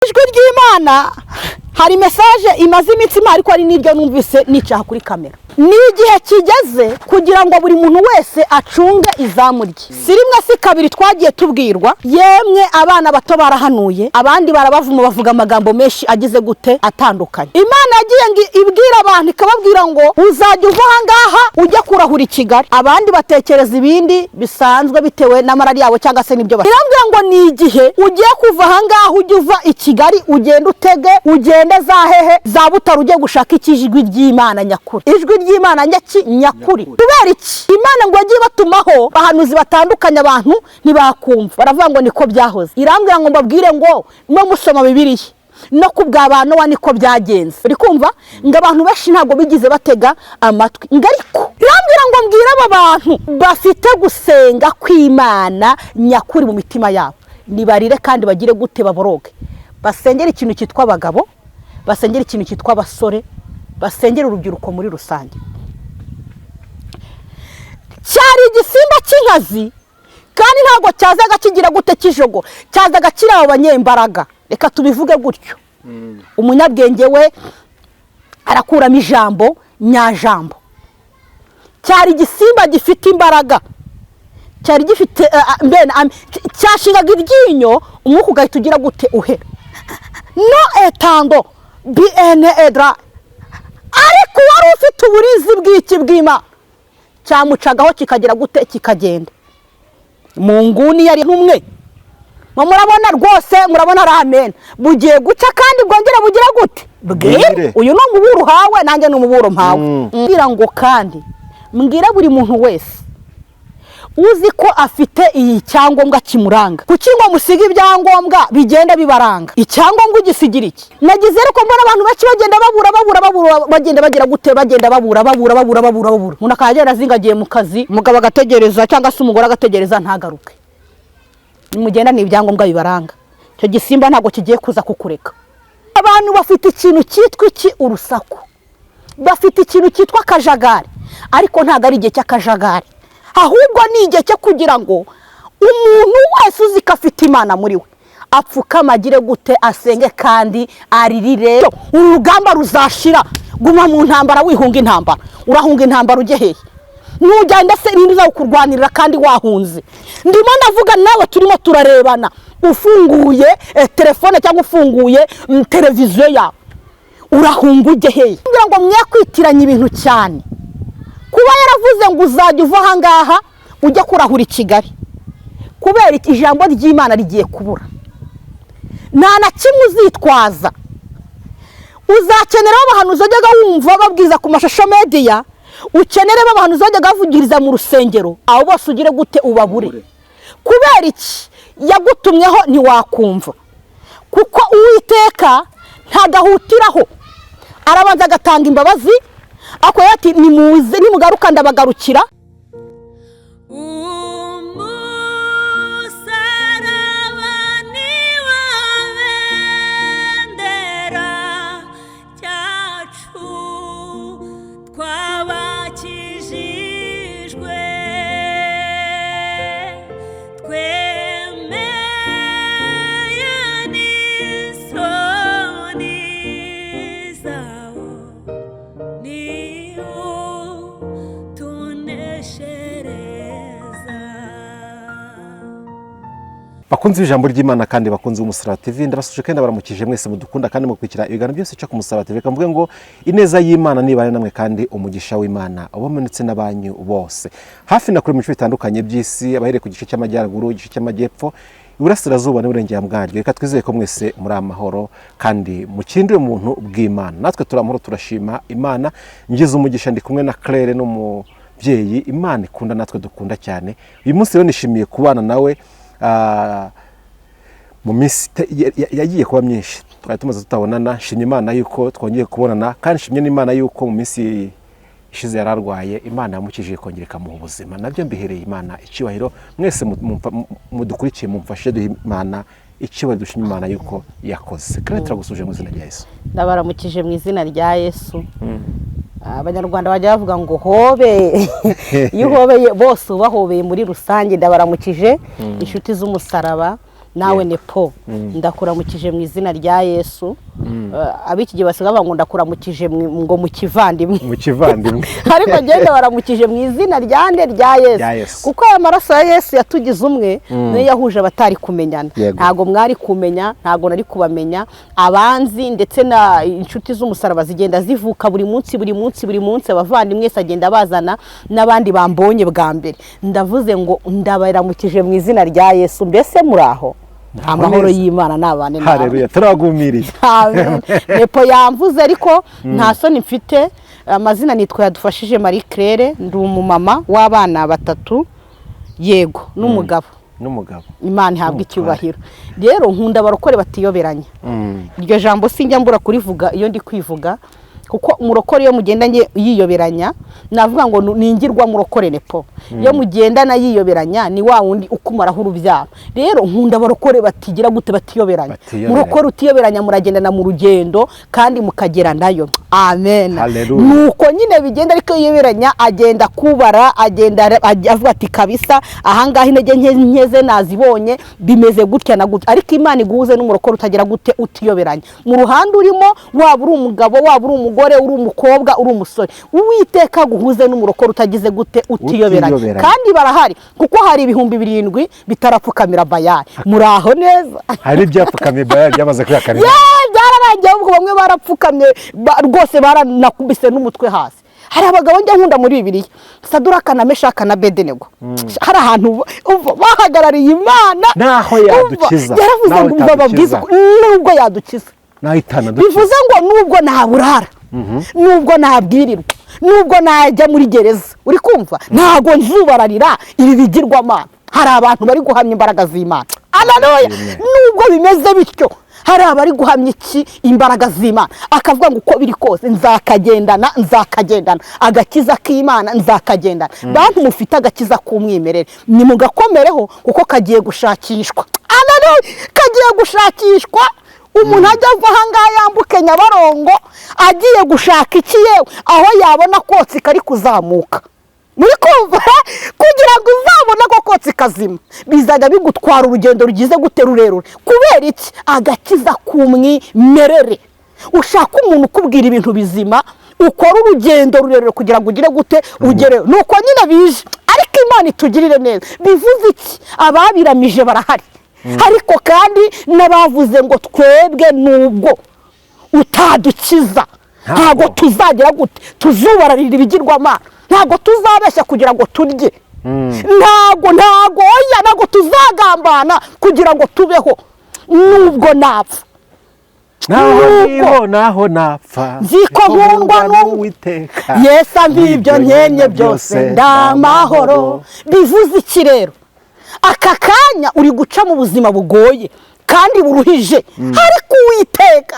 ijwi ry'Imana hari message imaze imitsima ariko ari niryo numvise nicaha kuri kamera. Ni igihe kigeze kugira ngo buri muntu wese acunge izamu rye. Si rimwe si kabiri twagiye tubwirwa, yemwe abana bato barahanuye, abandi barabavuma bavuga amagambo menshi agize gute atandukanye. Imana yagiye ibwira abantu ikababwira ngo uzajya uva ahangaha ujya kurahura Kigali. Abandi batekereza ibindi bisanzwe bitewe n'amarari yabo cyangwa se nibyo irambwira ngo ni igihe ugiye kuva ahangaha ujya uva i Kigali ugenda utege ugende zahehe za Butaro ujye gushaka ikijwi ry'Imana nyakuri. Ijwi ry'Imana nyakuri. Kubera iki? Imana ngo yagiye batumaho bahanuzi batandukanye abantu ntibakumva. Baravuga ngo niko byahoze. Irambwira ngo mbabwire ngo no musoma Bibiliya no kubw'abantu wa niko byagenze. Uri kumva? Ngo abantu benshi ntago bigize batega amatwi. Ngariko irambwira ngo mbwira aba bantu bafite gusenga kw'Imana nyakuri mu mitima yabo. Nibarire kandi bagire gute baboroge. Basengera ikintu cyitwa abagabo, basengera ikintu cyitwa abasore, basengera urubyiruko muri rusange. Cyari igisimba cy'inkazi kandi ntago cyazaga kigira gute kijogo, cyazaga kiri abo banyembaraga. Reka tubivuge gutyo. Umunyabwenge we arakuramo ijambo nyajambo. Cyari igisimba gifite imbaraga, cyari gifite cyashingaga iryinyo umwuka ugahita ugira gute uhera. No etando BN edra ariko wari ufite uburizi bw'iki bw'Imana cyamucagaho kikagira gute kikagenda mu nguni yari ntumwe. Murabona rwose murabona ramen bugiye guca kandi bwongera bugira gute bwire. Uyu no muburo hawe nanjye no muburo mpawe. Mbira ngo kandi mbwira buri muntu wese uzi ko afite iyi cyangombwa kimuranga, kuki ngo musiga ibyangombwa bigenda bibaranga. Icyangombwa ugisigira iki? Nagize ariko mbona abantu baki bagenda babura bagenda bagira gute bagenda babura. Umuntu akagera azingagiye mu kazi, umugabo agategereza cyangwa se umugore agategereza ntagaruke. Nimugenda ni ibyangombwa bibaranga. Cyo gisimba ntago kigiye kuza kukureka. Abantu bafite ikintu cyitwa iki urusaku, bafite ikintu cyitwa kajagari, ariko ntago ari igihe cy'akajagari, ahubwo ni igihe cyo kugira ngo umuntu wese uzi ko afite Imana muri we apfukama agire gute asenge kandi aririre. Urugamba ruzashira. Guma mu ntambara wihunga intambara. Urahunga intambara ujye hehe? Nujyanda se ninduza kukurwanirira kandi wahunze. Ndimo ndavuga nawe turimo turarebana ufunguye telefone cyangwa ufunguye televiziyo yawe. Urahunga ujye hehe? Ngira ngo mwe kwitiranya ibintu cyane. Kuba yaravuze ngo uzajya uva ahangaha ujya kurahura Kigali, kubera ijambo ry'Imana rigiye kubura. Nta na kimwe uzitwaza. Uzakenera abahanuzi ujyaga wumva babwiza ku mashusho media, ukenere abahanuzi ujyaga bavugiriza mu rusengero, abo bose ugire gute ubabure. Kubera iki? Yagutumyeho ntiwakumva, kuko Uwiteka ntagahutiraho, arabanza agatanga imbabazi. Ako yati nimuze nimugaruka ndabagarukira. Bakunze ijambo ry'Imana kandi bakunze Umusaraba TV, ndabasuje kandi baramukije mwese mudukunda kandi mukwikira ibiganiro byose cyo ku Musaraba TV. Kamvuge ngo ineza y'Imana nibare namwe kandi umugisha w'Imana ubamanutse n'abanyu bose. Hafi na kuri mu bice bitandukanye by'isi, abahereye ku gice cy'amajyaruguru, igice cy'amajyepfo, iburasirazuba n'uburengera bwaryo. Reka twizeye ko mwese muri amahoro kandi mukindire umuntu bw'Imana. Natwe turamahoro turashima Imana. Ngize umugisha ndi kumwe na Claire no mubyeyi Imana ikunda natwe dukunda cyane. Uyu munsi rero nishimiye kubana nawe mu minsi yagiye kuba myinshi twari tumaze tutabonana. Nshimye Imana yuko twongeye kubonana kandi nshimye n'Imana yuko mu minsi ishize yararwaye Imana yamukije kongereka mu buzima. Nabyo mbihereye Imana icyubahiro. Mwese mudukurikiye mumfashe duhe Imana icyubahiro, dushimye Imana yuko yakoze. Kandi turagusuje mu izina rya Yesu. Ndabaramukije mu izina rya Yesu. Abanyarwanda bajya bavuga ngo hobe. Iyo hobeye bose ubahobeye muri rusange. Ndabaramukije inshuti z'umusaraba, nawe Nepo ndakuramukije mu izina rya Yesu. Abiki gihe basigaye ngo ndakuramukije ngo mu kivandimwe ariko genda baramukije mu izina rya Yesu kuko aya maraso ya Yesu yatugize umwe niyo yahuje abatari kumenyana. Ntago mwari kumenya, ntago nari kubamenya. Abanzi ndetse na inshuti z'umusaraba zigenda zivuka buri munsi abavandimwe agenda bazana n'abandi bambonye bwa mbere. Ndavuze ngo ndabaramukije mu izina rya Yesu. Mbese muraho? Amahoro y'Imana nabane nawe. Haleluya, turagumiriye. Nepo yamvuze ariko nta soni mfite. Amazina nitwa Yadufashije Marie Claire, ndi umumama w'abana 3 yego n'umugabo. Imana ihabwa icyubahiro. Rero nkunda barokore batiyoberanya. Iryo jambo sinjya mbura kurivuga iyo ndi kwivuga kuko umurokore yo mugendanye yiyoberanya navuga ngo ningirwa murokore Nepo. Iyo mugendana yiyoberanya ni wa wundi ukumaraho urubyaro. Rero nkunda barokore batigira gute batiyoberanya. Murokore utiyoberanya muragendana mu rugendo kandi mukagera nayo. Amen. Nuko nyine bigenda ariko yiyoberanya agenda kubara agenda avuga ati kabisa ahangaha intege nkeze nazibonye bimeze gutya na gutya. Ariko Imana iguhuze n'umurokore utagira gute utiyoberanya. Mu ruhande urimo waba uri umugabo waba uri umugore uri umukobwa uri umusore Uwiteka guhuze n'umurokore utagize gute utiyoberanya. Kandi barahari kuko hari ibihumbi 7 bitarapfukamira Bayali. Muraho neza. Hari ibyapfukamye Bayali byamaze kwihakanira. Byararangiye ubwo bamwe barapfukamye rwose baranakubise n'umutwe hasi. Hari abagabo njya nkunda muri Bibiliya Saduraka na Meshaka na Abedenego. Hari ahantu bahagarariye Imana naho yadukiza. Yaravuze ngo bababwiza nubwo yadukiza. Bivuze ngo nubwo naburara nubwo nabwirirwa nubwo najya muri gereza uri kumva ntago nzubararira ibi bigirwamana. Hari abantu bari guhamya imbaraga z'Imana. Haleluya. Nubwo bimeze bityo hari abari guhamya iki imbaraga z'Imana akavuga ngo uko biri kose nzakagendana agakiza k'Imana nzakagendana. Bantu mufite agakiza k'umwimerere ni mugakomereho kuko kagiye gushakishwa. Haleluya. Kagiye gushakishwa. Umuntu ajya ava ahangaha yambuke Nyabarongo agiye gushaka iki yewe aho yabona kotsi kari kuzamuka. Muri kumva kugira ngo uzabona ko kotsi kazima bizajya bigutwara urugendo rugize gute rurerure. Kubera iki? Agakiza k'umwimerere. Ushaka umuntu ukubwira ibintu bizima ukora urugendo rurerure kugira ngo ugire gute ugere. Nuko nyine bije ariko Imana itugirire neza. Bivuze iki? Ababiramije barahari. Ariko kandi nabavuze ngo twebwe nubwo utadukiza ntago tuzagira gute tuzubararira ibigirwamana. Ntago tuzabeshya kugira ngo turye. Ntago tuzagambana kugira ngo tubeho. Nubwo napfa naho napfa nziko nkundwa n'Uwiteka Yesu ambibyo nkenye byose ndamahoro. Bivuze iki rero? Aka kanya uri guca mu buzima bugoye kandi buruhije ariko Uwiteka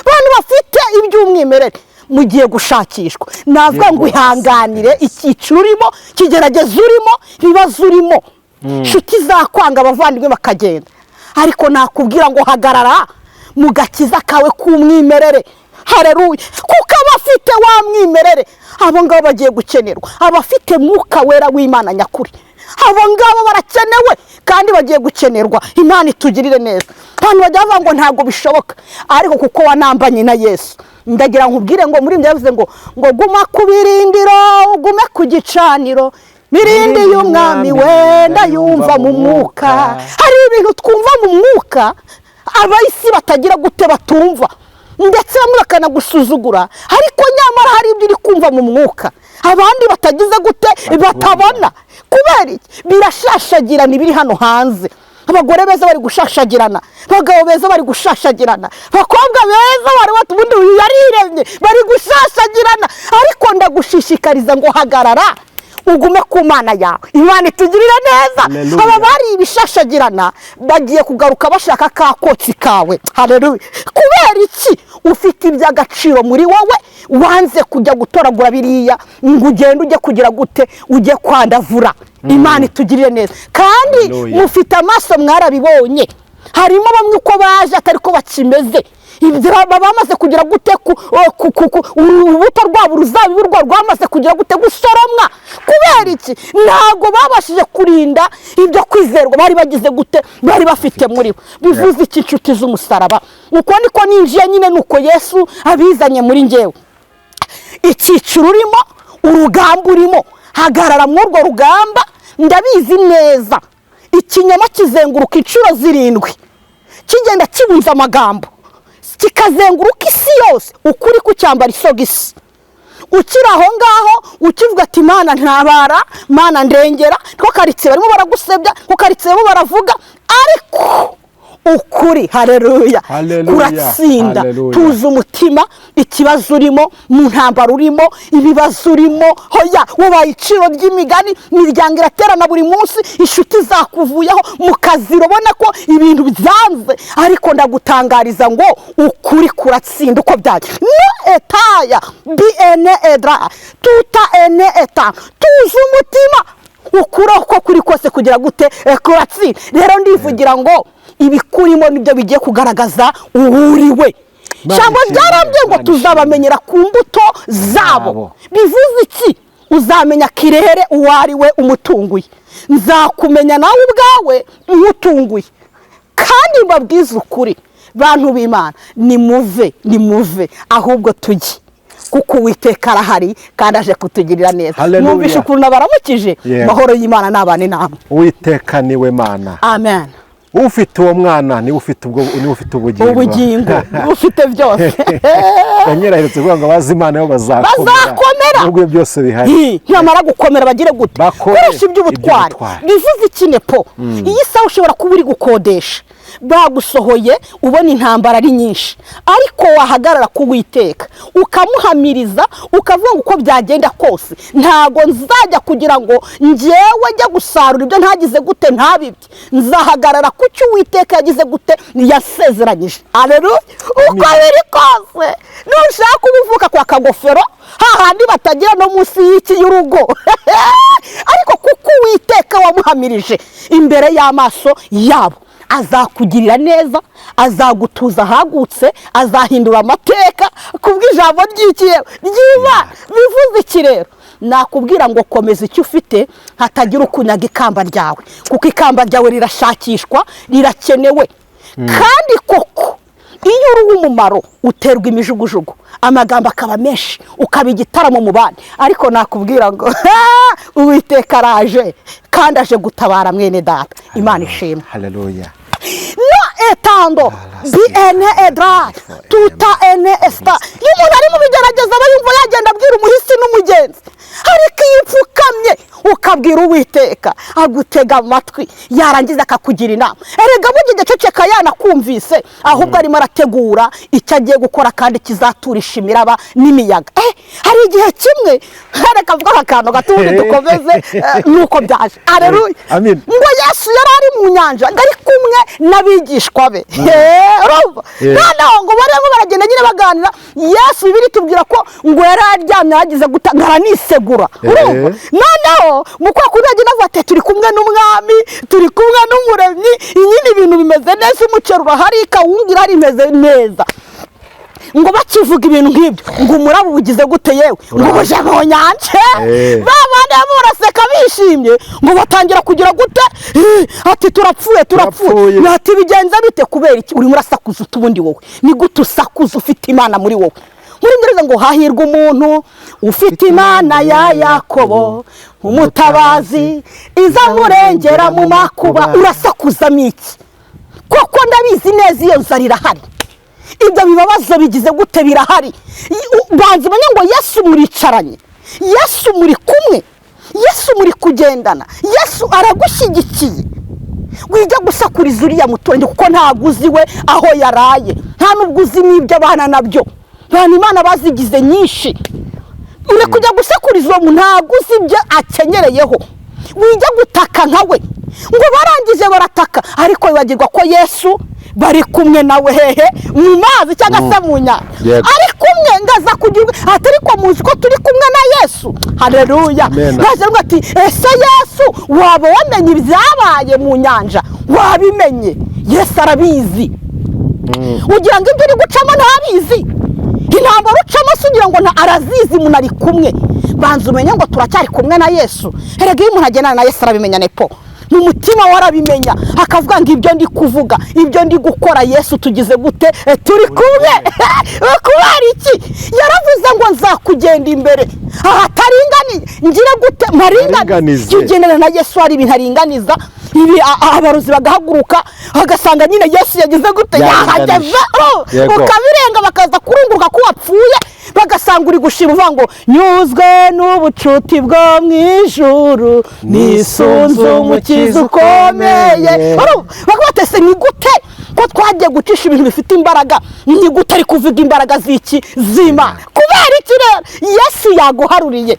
abantu bafite iby'umwimerere mugiye gushakishwa. Navuga ngo ihanganire icyiciro urimo kigerageza urimo bibazo urimo nshuti zakwanga abavandimwe bakagenda. Ariko nakubwira ngo hagarara mu gakiza kawe k'umwimerere. Haleluya. Kuko abafite wa mwimerere abo ngabo bagiye gukenerwa. Abafite mwuka wera w'Imana nyakuri abo ngabo barakenewe kandi bagiye gukenerwa. Imana itugirire neza. Abantu bajya bavuga ngo ntago bishoboka ariko kuko wanambanye na Yesu ndagira nkubwire ngo muri ndavuze ngo guma ku birindiro ugume ku gicaniro mirindi y'umwami wenda yumva mu mwuka. Hari ibintu twumva mu mwuka abayisi batagira gute batumva ndetse bamwe bakanagusuzugura ariko nyamara hari ibyo uri kumva mu mwuka abandi batagize gute batabona. Kubera iki? Birashashagirana ibiri hano hanze. Abagore beza bari gushashagirana, abagabo beza bari gushashagirana, abakobwa beza bari batubundi yariremye bari gushashagirana. Ariko ndagushishikariza ngo hagarara ugume ku Mana yawe. Imana itugirira neza. Aba bari ibishashagirana bagiye kugaruka bashaka ka kotsi kawe. Haleluya. Kubera iki? Ufite iby'agaciro muri wowe wanze kujya gutoragura biriya ngo ugende ujye kugira gute ujye kwandavura. Imana itugirire neza. Kandi mufite amaso mwarabibonye harimo bamwe uko baje atari ko bakimeze ibyo bamaze kugira gute urubuto rwabo uruzabibu rwabo rwamaze kugira gute gusoromwa. Kubera iki? Ntabwo babashije kurinda ibyo kwizerwa bari bagize gute bari bafite muri bo. Bivuze iki inshuti z'umusaraba? Uko niko ninjiye nyine, nuko Yesu abizanye muri njyewe. Icyiciro urimo, urugamba urimo, hagarara muri urwo rugamba. Ndabizi neza ikinyoma kizenguruka inshuro 7 kigenda kibunza amagambo, kikazenguruka isi yose, ukuri kucyambara isogisi. Ukiri aho ngaho ukivuga ati Mana ntabara, Mana ndengera, ko karitsiye barimo baragusebya, ko karitsiye bo baravuga, ariko ukuri haleluya kuratsinda. Tuzi umutima ikibazo urimo, mu ntambara urimo, ibibazo urimo, hoya wabaye iciro ry'imigani, imiryango iraterana buri munsi, inshuti zakuvuyeho, mu kazi urabona ko ibintu byanze, ariko ndagutangariza ngo ukuri kuratsinda. Uko byaje no etaya bene edra tuta ene eta, tuzi umutima ukura uko kuri kose kugira gute kuratsinda. Rero ndivugira ngo ibikurimo nibyo bigiye kugaragaza uwuriwe. Jambo ryarambye ngo tuzabamenyera ku mbuto zabo. Bivuze iki? Uzamenya kirere uwariwe umutunguye. Nzakumenya nawe ubwawe umutunguye. Kandi mbabwiza ukuri bantu b'Imana, nimuve ahubwo tujye, kuko Uwiteka arahari kandi aje kutugirira neza. Mwumvishe ukuntu baramukije. Mahoro y'Imana nabane namwe. Uwiteka niwe Mana. Amen. Ufite uwo mwana ni ufite ubugingo, ufite byose. Banyerahetse kuvuga ngo bazi Imana yo bazakomera nubwo byose bihari. Nyamara gukomera bagire gute? Koresha iby'ubutwari. Bivuze ikinepo. Iyi saha ushobora kuba uri gukodesha, bagusohoye ubona intambara ari nyinshi, ariko wahagarara ku Uwiteka ukamuhamiriza, ukavuga uko byagenda kose ntago nzajya kugira ngo njyewe njya gusarura ibyo ntagize gute ntabibye. Nzahagarara ku cyo Uwiteka yagize gute yasezeranyije. Haleluya. Uko biri kose nushaka ubivuka kwa kagofero hahandi batagira no munsi y'iki y'urugo, ariko kuko Uwiteka wamuhamirije imbere y'amaso yabo, azakugirira neza, azagutuza hagutse, azahindura amateka kubw'ijambo ry'Imana. Bivuze iki rero? Nakubwira ngo komeza icyo ufite, hatagira ukunyaga ikamba ryawe, kuko ikamba ryawe rirashakishwa, rirakenewe. Kandi koko iyo uri umumaro uterwa imijugujugu, amagambo akaba menshi, ukaba igitaramo mu bandi, ariko nakubwira ngo Uwiteka araje kandi aje gutabara mwene data. Imana ishimwe. Haleluya. No etando bene edra tuta ene esta. Iyo umuntu ari mu bigerageza aba yumva yagenda abwira umuhisi n'umugenzi, ariko iyo upfukamye ukabwira Uwiteka agutega amatwi, yarangiza akakugira inama. Erega bugiye ceceka yanakumvise, ahubwo arimo arategura icyo agiye gukora kandi kizaturisha imiraba n'imiyaga. Hari igihe kimwe reka mvuga akantu gatundi dukomeze nuko byaje. Haleluya. Ngo Yesu yari ari mu nyanja ngari kumwe n'abigishwa be. Noneho ngo barimo baragenda nyine baganira. Yesu Bibiri tubwira ko ngo yari aryamye yagize gutangara nisegura. Noneho mukwa kuragenda avuga turi kumwe n'umwami, turi kumwe n'umuremyi, inyine ibintu bimeze neza, umucero urahari, kawungira ari imeze neza. Ngo bakivuga ibintu nk'ibyo, ngo umuraba ubugize gute yewe, ngo buje mu nyanja. Babandi baraseka bishimye, ngo batangira kugira gute, ati turapfuye. Ati bigenza bite? Kubera iki urimo urasakuza utubundi wowe? Ni gute usakuza ufite Imana muri wowe? Muri ngereza ngo hahirwa umuntu ufite Imana ya Yakobo, umutabazi izamurengera mu makuba. Urasakuza miki? Koko ndabizi neza iyo nzara irahari, ibyo bibabazo bigize gute birahari. Banze banya ngo Yesu muricaranye, Yesu muri kumwe, Yesu muri kugendana, Yesu aragushyigikiye. Wijya gusakuriza uriya muturage kuko ntaguzi we aho yaraye, nta n'ubwuzi n'ibyo abana nabyo. Bana Imana bazigize nyinshi, uri kujya gusakuriza uwo muntu ntaguzi ibyo akenyereyeho. Wijya gutaka nkawe, ngo barangije barataka, ariko bibagirwa ko Yesu bari kumwe nawe hehe mu mazi cyangwa se mu nyanja. Ari kumwe ngaza kugira atari ko muzi ko turi kumwe na Yesu. Haleluya. Naje ngo ati ese Yesu waba wamenye ibyabaye mu nyanja? Wabimenye? Yesu arabizi. ugira ngo ibyo uri gucamo ntabizi, intambara ucamo se ugira ngo arazizi, umuntu ari kumwe. Banza umenye ngo turacyari kumwe na Yesu. Erega iyo umuntu agendana na Yesu arabimenya nepo, mu mutima warabimenya, akavuga ngo ibyo ndi kuvuga, ibyo ndi gukora Yesu tugize gute, turi kumwe. Kubera iki? Yaravuze ngo nzakugenda imbere ahataringaniye, ngira gute mparinganize. Ugendana na Yesu hari ibintu aringaniza, ibi abarozi bagahaguruka bagasanga nyine Yesu yagize gute, yahageze, ukabirenga bakaza kurunguruka ko wapfuye, bagasanga uri gushira uvuga ngo nyuzwe n'ubucuti bwo mu ijuru, nisunze umukiza ukomeye. Bakabatese ni gute ko twagiye gucisha ibintu bifite imbaraga, ni gute ari kuvuga imbaraga z'iki zima? Kubera iki rero? Yesu yaguharuriye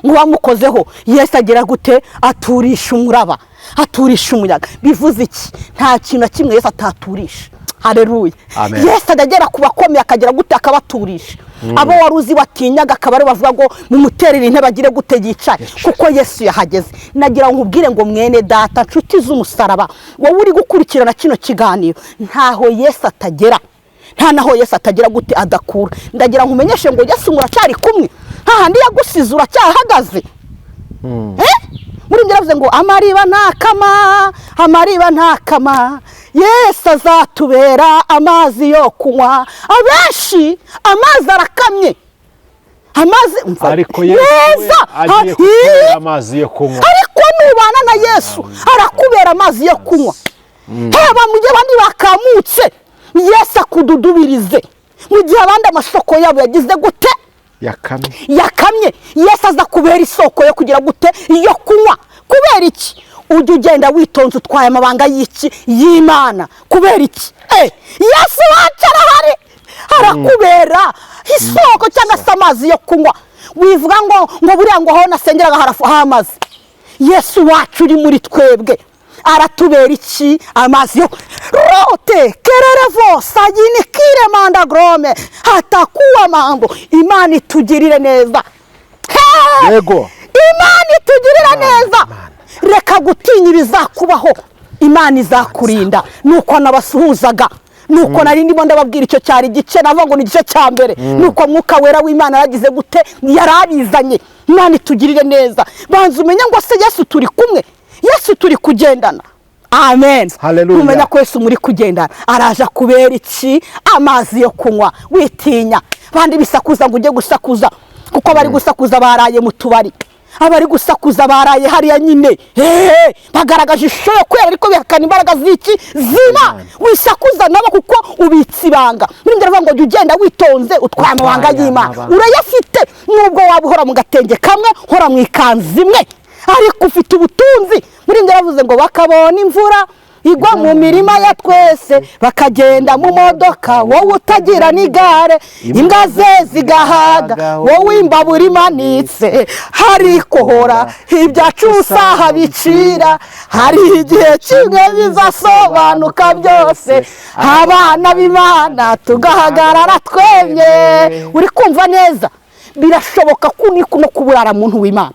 ngo wamukozeho, Yesu agira gute, aturisha umuraba, aturisha umuyaga. Bivuze iki? Nta kintu na kimwe Yesu ataturisha. Haleluya. Yesu agera ku bakomeye akagira gute, akabaturisha. Abo waruzi watinyaga akaba ari bavuga ngo mumuterere intebe agire gute yicare, kuko Yesu yahageze. Nagira ngo nkubwire ngo mwene data, nshuti z'umusaraba, wowe uri gukurikirana kino kiganiro, ntaho Yesu atagera, nta naho Yesu atagera gute adakura. Ndagira ngo umenyeshe ngo Yesu muracyari kumwe, hahandi yagusize uracyahagaze. Muri ndiravuze ngo amariba ntakama, amariba ntakama, Yesu azatubera amazi yo kunywa. Abenshi amazi arakamye, amazi ariko Yesu agiye kutubera amazi yo kunywa. Ariko nubana na Yesu arakubera amazi yo kunywa. Haba mu gihe abandi bakamutse, Yesu akududubirize. Mu gihe abandi amasoko yabo yagize gute, yakamye, Yesu aza kubera isoko yo kugira gute, yo kunywa. Kubera iki? Ujye ugenda witonze utwaye amabanga y'iki y'Imana. Kubera iki? Yesu wacu arahari, arakubera isoko cyangwa se amazi yo kunywa. Wivuga ngo buriya ngo aho nasengeraga harafu hamaze. Yesu wacu uri muri twebwe aratubera iki? Amazi yo rote kererevo sagini kire manda grome hatakuwa mambo. Imana itugirire neza. Yego, Imana itugirira neza. Reka gutinya ibizakubaho, Imana izakurinda. Nuko nabasuhuzaga, nuko nari ndimo ndababwira icyo cyari igice, navuga ngo ni igice cya mbere. Nuko Mwuka Wera w'Imana yagize gute, yarabizanye. Imana itugirire neza. Banza umenya ngo se Yesu turi kumwe, Yesu turi kugendana. Amen. Haleluya. Umenya ko Yesu muri kugendana, araje kubera iki? Amazi yo kunywa. Witinya bandi bisakuza ngo ujye gusakuza, kuko bari gusakuza baraye mu tubari, abari gusakuza baraye hariya nyine bagaragaje ishusho yo kwera, ariko bihakana imbaraga z'iki zima. Wisakuza nabo kuko ubitse ibanga. Ndavuga ngo jya ugenda witonze, utwara amabanga y'Imana urayafite. Nubwo waba uhora mu gatenge kamwe, hora mu ikanzu imwe, ariko ufite ubutunzi. Muri ndavuze ngo bakabona imvura igwa mu mirima ya twese, bakagenda mu modoka, wowe utagira n'igare, imbwa ze zigahaga, wowe imbabura imanitse. Hari kohora ibyacu usaha bicira, hari igihe kimwe bizasobanuka byose, abana b'Imana tugahagarara twemye. Uri kumva neza? Birashoboka ko no kuburara muntu w'Imana,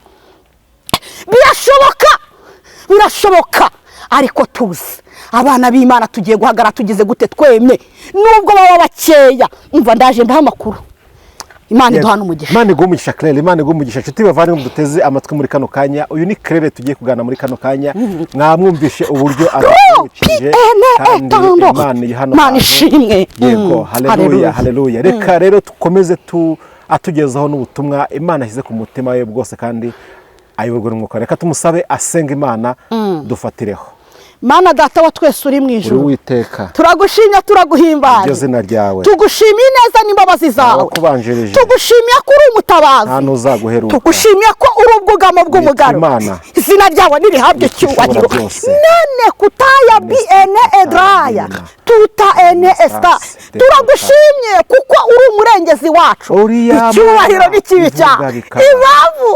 birashoboka. Ariko tuzi abana b'Imana tugiye guhagara tugize gute twemye, nubwo baba bakeya. Umva ndaje ndaha makuru. Imana iduhana umugisha. Imana igumugisha Claire, Imana igumugisha. Nshuti bavane muduteze amatwi muri kano kanya. Uyu ni Claire tugiye kugana muri kano kanya. Mwamwumvishe uburyo atumukije kandi Imana ishimwe. Yego, haleluya, haleluya. Reka rero tukomeze atugezaho n'ubutumwa Imana yashyize ku mutima we bwose, kandi ayoborwa n'Umwuka. Reka tumusabe asenga Imana dufatireho. Mana Data wa twese uri mu ijuru, Uwiteka, turagushimya turaguhimbaye. Iryo zina ryawe. Tugushimiye neza n'imbabazi zawe. Tugushimiye ko uri umutabazi. Nta nuzaguheruka. Tugushimiye ko uri ubwugamo bw'umugaro. Izina ryawe nirihabwe icyubahiro. None kutaya biene edraya tuta ene esta. Turagushimye kuko uri umurengezi wacu. Icyubahiro n'ikibi cyawe. Ibavu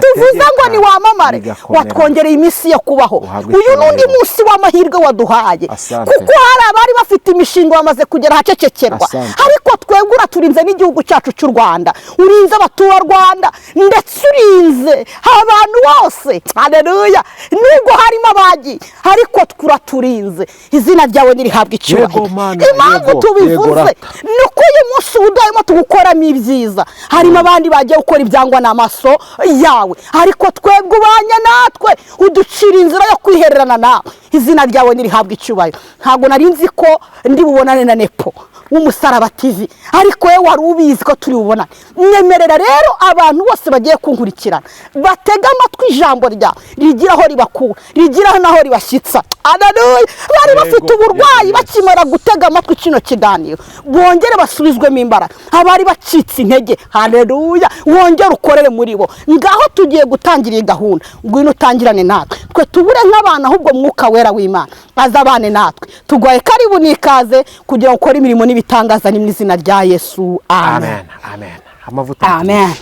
tuvuze ngo ni wamamare, watwongereye iminsi yo kubaho. Uyu n'undi munsi w'amahirwe waduhaye, kuko hari abari bafite imishinga bamaze kugera hacecekerwa, ariko twebwe uraturinze n'igihugu cyacu cy'u Rwanda, urinze abaturarwanda ndetse urinze abantu bose. Haleluya. Nubwo harimo abagiye ariko turaturinze, izina ryawe nirihabwa icyubahiro. Impamvu tubivuze ni uko uyu munsi udahemo tugukoramo ibyiza, harimo abandi bagiye gukora ibyangwa n'amaso yawe, ariko twebwe ubanye natwe uducira inzira yo kwihererana nawe. Izina ryawe nirihabwa icyubahiro. Ntabwo nari nzi ko ndi bubonane na Nepo w'Umusaraba TV, ariko we wari ubizi ko turi bubonane. Nyemerera rero abantu bose bagiye kunkurikirana batega amatwi ijambo ryawe, rigira aho ribakura, rigira naho ribashyitsa. Haleluya. Bari bafite uburwayi bakimara gutega amatwi kino kiganiro, bongere basubizwemo imbaraga. Abari bacitse intege, haleluya, wongere ukorere muri bo. Ngaho tugiye gutangira iyi gahunda, ngwino utangirane natwe, twe tubure nk'abana, ahubwo Mwuka Wera w'Imana azabane natwe. Tugwaye karibu nikaze kugira ngo ukore imirimo n'ibitangaza ni mu izina rya Yesu. Amen. Amen. Amavuta. Amen.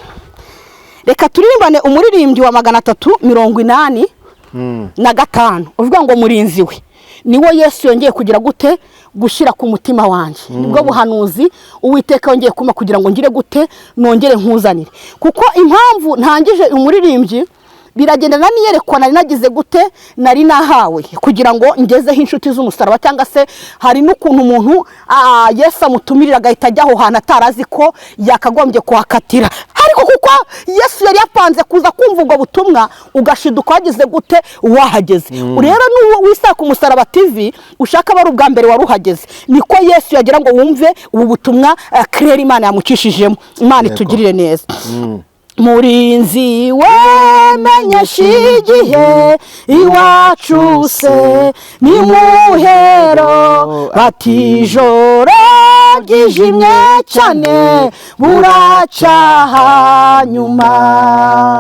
Reka turirimbane umuririmbyi wa 385 uvuga ngo murinzi we niwo Yesu yongeye kugira gute gushira ku mutima wanje. Nibwo buhanuzi Uwiteka yongeye kuma kugira ngo ngire gute nongere nkuzanire, kuko impamvu ntangije umuririmbyi biragendana niyerekwa nari nagize gute nari nahawe kugira ngo ngezeho inshuti z'umusaraba, cyangwa se hari n'ukuntu umuntu Yesu amutumirira agahita ajya aho hantu atarazi ko yakagombye kuhakatira, ariko kuko Yesu yari yapanze kuza kumva ubwo butumwa ugashiduka wagize gute wahageze. Rero n'uwisaka ku Musaraba TV ushaka bari ubwa mbere waruhageze, niko Yesu yagira ngo wumve ubu butumwa kirera Imana yamucishijemo. Imana itugirire neza. Murinzi wemenyesha igihe iwacu se ni muhero, batijoro ryijimye cyane buracyaha nyuma.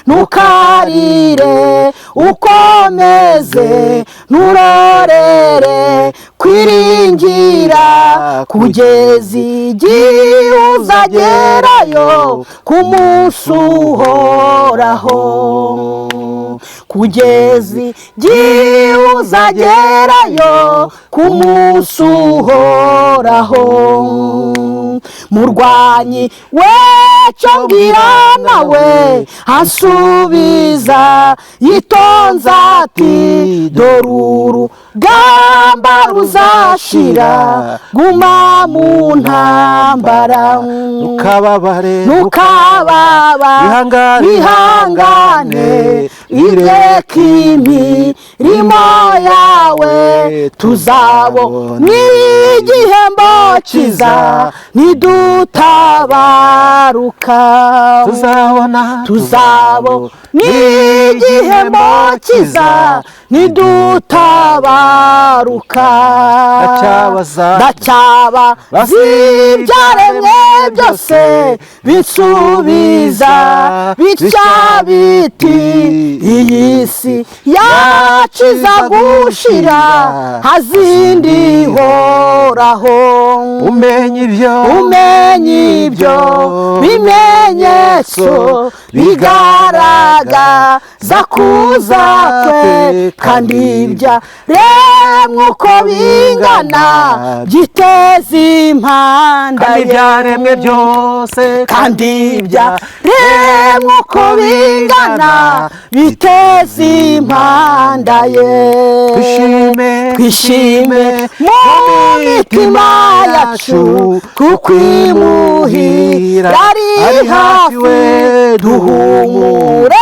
Ntukarire ukomeze nturorere kwiringira kugeza igihe uzagerayo ku munsi uhoraho, kugeza igihe uzagerayo ku munsi uhoraho. Murwanyi weco mbwira nawe ansubiza yitonze ati dore urugamba ruzashira, guma mu ntambara wihangane ireka imirimo yawe, tuzabona igihembo cyiza nidutabaruka. Tuzabona igihembo cyiza nidutabaruka. Ndacyaba ibyaremwe byose bisubiza bitya biti, iyi si yacu izagushira hazindi ihoraho. Umenye ibyo bimenyetso bigaragaza kuza kwe, kandi ibyaremwe uko bingana byiteza impanda ye. Kandi ibyaremwe uko bingana biteza impanda ye. Twishime mu mitima yacu kuko imuhira ari hafi, duhumure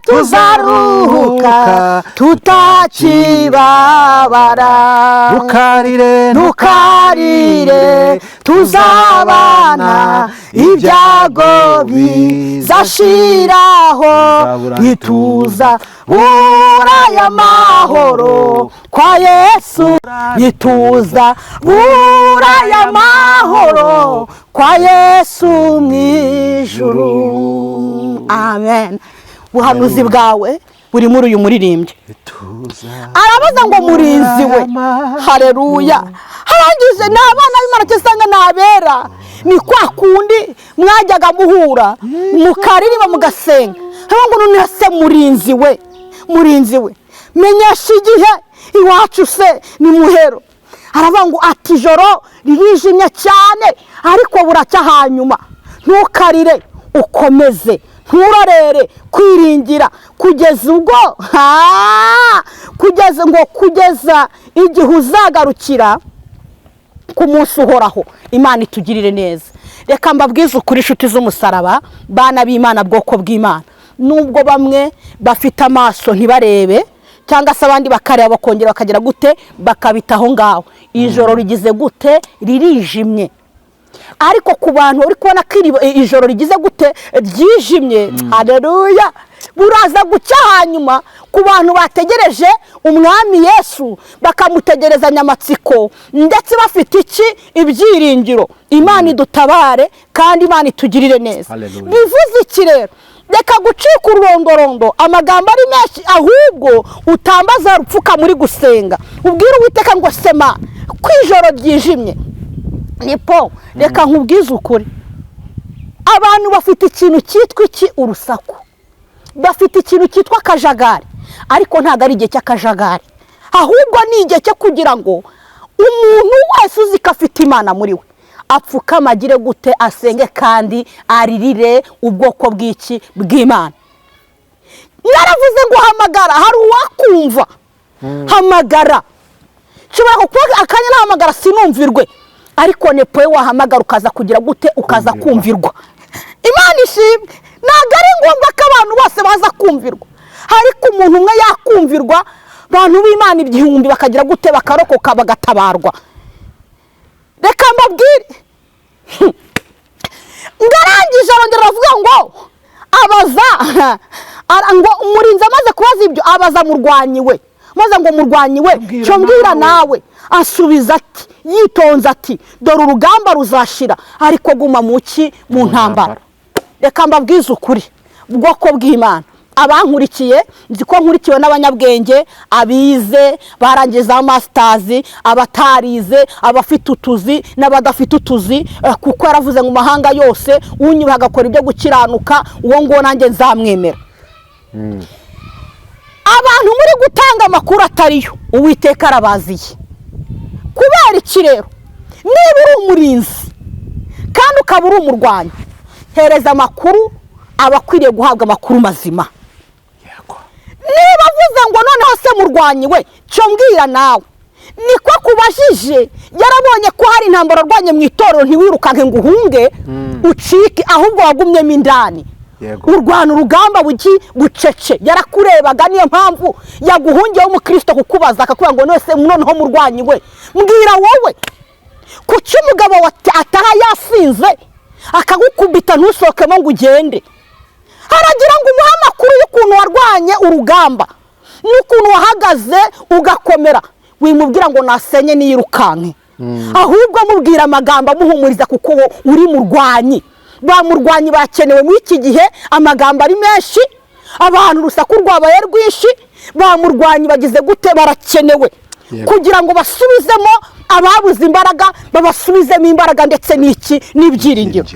tuzaruhuka tutakibabara. Ntukarire tuzabana ibyago bizashiraho, ntituza buraya mahoro kwa Yesu, ntituza buraya mahoro kwa Yesu mwijuru. Amen. Buhanuzi bwawe buri muri uyu muririmbyi arabaza ngo murinzi we. Haleluya. Harangize n'abana b'Imana cyasanga nabera, ni kwa kundi mwajyaga muhura mukaririmba mugasenga, ngo none se murinzi we menyesha igihe iwacu se ni muhero, aravuga ngo ati ijoro ririjimye cyane ariko buracya, hanyuma ntukarire ukomeze, nturorere kwiringira kugeza ubwo kugeza igihe uzagarukira ku munsi uhoraho. Imana itugirire neza. Reka mbabwize ukuri inshuti z'umusaraba, bana b'Imana, bwoko bw'Imana, nubwo bamwe bafite amaso ntibarebe cyangwa se abandi bakareba bakongera bakagira gute bakabita aho ngaho, ijoro rigize gute ririjimye. Ariko ku bantu uri kubona ko ijoro rigize gute ryijimye, haleluya, buraza gucya. Hanyuma ku bantu bategereje umwami Yesu bakamutegerezanya amatsiko ndetse bafite ibyiringiro, Imana idutabare kandi Imana itugirire neza. Bivuze iki rero? Reka gucika ururondorondo amagambo ari menshi, ahubwo utambaza upfuka muri gusenga, ubwire Uwiteka ngo sema ko ijoro ryijimye. Nipo reka nkubwize ukuri, abantu bafite ikintu cyitwa urusaku, bafite ikintu cyitwa akajagari, ariko ntabwo ari igihe cy'akajagari, ahubwo ni igihe cyo kugira ngo umuntu wese uzi ko afite Imana muri we apfukama agire gute asenge kandi aririre ubwoko bw'Imana. Naravuze ngo hamagara, hari uwakumva, hamagara. Nshobora kukuba akanya nahamagara sinumvirwe, ariko nepoye wahamagara ukaza kugira gute ukaza kumvirwa. Imana ishimwe. Ntabwo ari ngombwa ko abantu bose baza kumvirwa, ariko umuntu umwe yakumvirwa, abantu b'Imana igihumbi bakagira gute bakarokoka bagatabarwa. Reka mbabwire, ngarangije arongera aravuga ngo ngo umurinzi amaze kubaza ibyo abaza murwanyi we, maze ngo murwanyi we cyo mbwira nawe, asubiza ati yitonze ati dore urugamba ruzashira ariko guma mu ntambara. Reka mbabwize ukuri, ubwoko bw'Imana, abankurikiye nzi ko nkurikiwe n'abanyabwenge, abize barangiza masters, abatarize, abafite utuzi n'abadafite utuzi, kuko yaravuze ngo mahanga yose unyubaha agakora ibyo gukiranuka uwo ngo nanjye nzamwemera. Abantu muri gutanga amakuru atariyo Uwiteka arabaziye. Kubera iki rero? Niba uri umurinzi kandi ukaba uri umurwanyi, hereza amakuru abakwiriye guhabwa amakuru mazima. Niba avuze ngo noneho se murwanyi we cyo mbwira nawe, niko kubajije, yarabonye ko hari intambara rwanye mu itorero, ntiwirukanke ngo uhunge ucike, ahubwo wagumyemo indani urwana urugamba bucece. Yarakurebaga, niyo mpamvu yaguhungiyeho umukristo kukubaza akakuvuga ngo nose noneho murwanyi we mbwira wowe kuki umugabo ataha yasinze akagukubita ntusokemo ngo ugende, haragira ngo umuhe amakuru y'ukuntu warwanye urugamba n'ukuntu wahagaze ugakomera. Wimubwira ngo nasenye niyirukanke, ahubwo mubwira amagambo amuhumuriza, kuko uri murwanyi. Ba murwanyi bakenewe muri iki gihe, amagambo ari menshi, abantu urusaku rwabaye rwinshi, ba murwanyi bagize gute barakenewe kugira ngo basubizemo ababuze imbaraga, babasubizemo imbaraga ndetse n'ibyiringiro.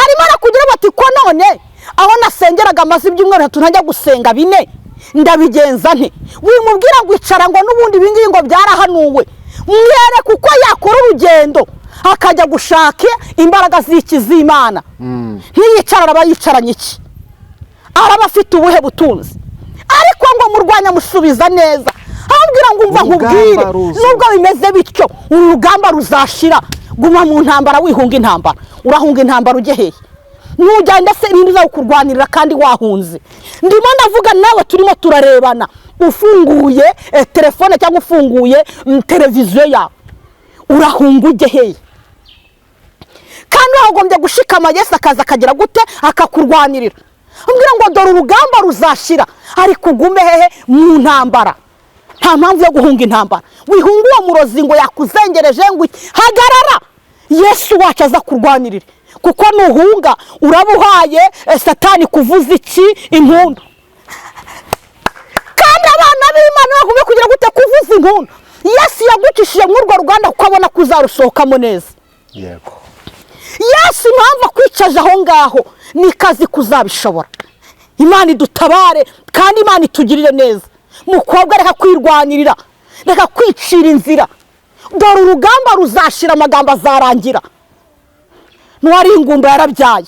Arimo arakugira bati ko none aho nasengeraga amaze ibyumweru 3 ntajya gusenga 4 ndabigenza nte? Wimubwira ngo icara ngo n'ubundi bingi ngo byarahanuwe, mwere kuko yakora urugendo akajya gushaka imbaraga z'Imana. Ntiyicara arabayicaranye iki, araba afite ubuhe butunzi, ariko ngo murwanya musubiza neza, ambwira ngo umva nkubwire, nubwo bimeze bityo urugamba ruzashira, guma mu ntambara, wihunga intambara. Urahunga intambara ujye hehe? Nugenda se ninde uzakurwanirira kandi wahunze? Ndimo ndavuga nawe, turimo turarebana, ufunguye telefone cyangwa ufunguye televiziyo yawe, urahunga ujye hehe? Kandi wagombye gushikama Yesu akaza akagira gute akakurwanirira. Ambwira ngo dore urugamba ruzashira ariko ugume hehe? Mu ntambara. Nta mpamvu yo guhunga intambara. Wihunga uwo murozi ngo yakuzengereje ngo hagarara, Yesu wacu aza kurwanirira, kuko nuhunga urabuhaye Satani kuvuza impundu. Kandi abana b'Imana bagomba kugira gute kuvuza impundu. Yesu yagucishije muri urwo ruganda ukabona kuzarusohokamo neza. Yego. Yesu impamvu akwicaje aho ngaho ni kazi kuzabishobora. Imana idutabare kandi Imana itugirire neza. Mukobwa reka kwirwanirira, reka kwicira inzira, dore urugamba ruzashira, amagambo azarangira. N'uwari ingumba yarabyaye,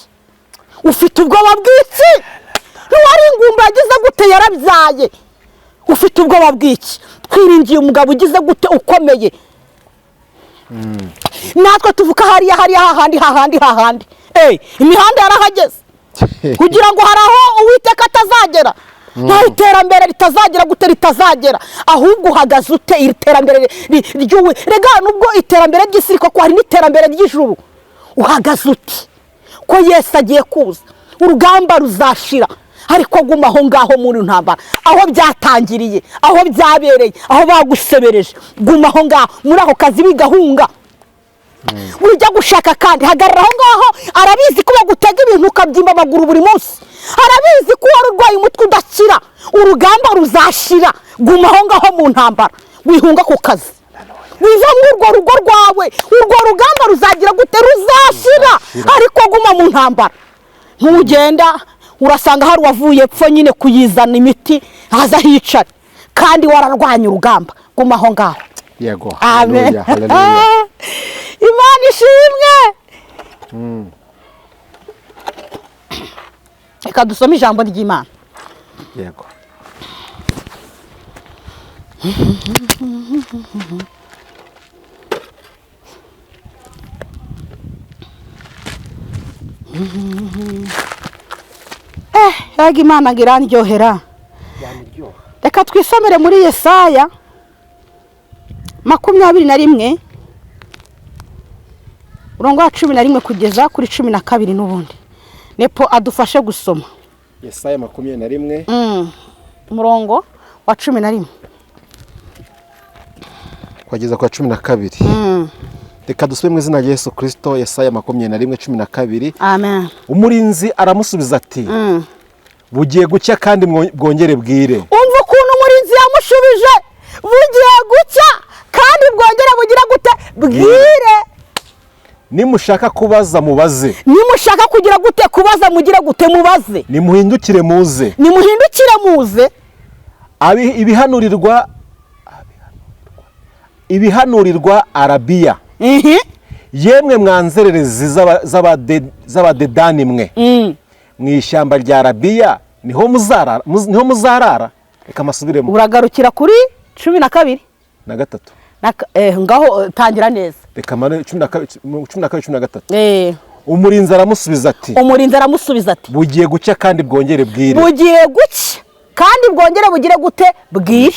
ufite ubwoba bw'iki? N'uwari ingumba yagize gute yarabyaye, ufite ubwoba bw'iki? Twiringiye umugabo ugize gute ukomeye. Natwe tuvuka hariya hahandi imihanda yarahageze kugira ngo hari aho Uwiteka atazagera. Nta iterambere ritazagera gute ritazagera, ahubwo uhagaze ute iri terambere ry'uwe. Rega nubwo iterambere ry'isi ko hari n'iterambere ry'ijuru, uhagaze ute ko Yesu agiye kuza, urugamba ruzashira, ariko guma aho ngaho muri ntambara, aho byatangiriye, aho byabereye, aho bagusebereje, guma aho ngaho muri ako kazi bigahunga. Ujya gushaka kandi hagarara aho ngaho, arabizi ko bagutega ibintu ukabyimba amaguru buri munsi, arabizi ko wari urwaye umutwe udakira, urugamba ruzashira. Guma aho ngaho mu ntambara, wihunga ku kazi, wiva muri urwo rugo rwawe, urwo rugamba ruzagira gute ruzashira, ariko guma mu ntambara. Ntugenda urasanga hari uwavuye epfo nyine kuyizana imiti aza hicare, kandi wararwanya urugamba. Guma aho ngaho. Yego. Amen. Imana ishimwe. Reka dusome ijambo ry'Imana. Yego. Yaga Imana ngira ndyohera. Reka twisomere muri Yesaya 21 umurongo wa 11 kugeza kuri 12 n'ubundi. Nepo adufashe gusoma. Yesaya 21 umurongo wa 11 kugeza kwa 12. Reka dusome mu izina rya Yesu Kristo. Yesaya 21:12. Amen. Umurinzi aramusubiza ati bugiye gucya kandi bwongere bwire. Umva ukuntu umurinzi yamushubije, bugiye gucya kandi bwongere bugira gute bwire. Nimushaka kubaza mubaze, nimushaka kugira gute kubaza mugira gute mubaze, nimuhindukire muze, ibihanurirwa Arabiya. Yemwe mwanzererezi z'abadedani mwe, mu ishyamba rya Arabiya niho muzarara. Reka masubiremo, uragarukira kuri 12 na gatatu. Ngaho tangira neza. Reka mane 12:13. Umurinzi aramusubiza ati bugiye gucya kandi bwongere bwire. Bugiye gucya kandi bwongere bugire gute bwire.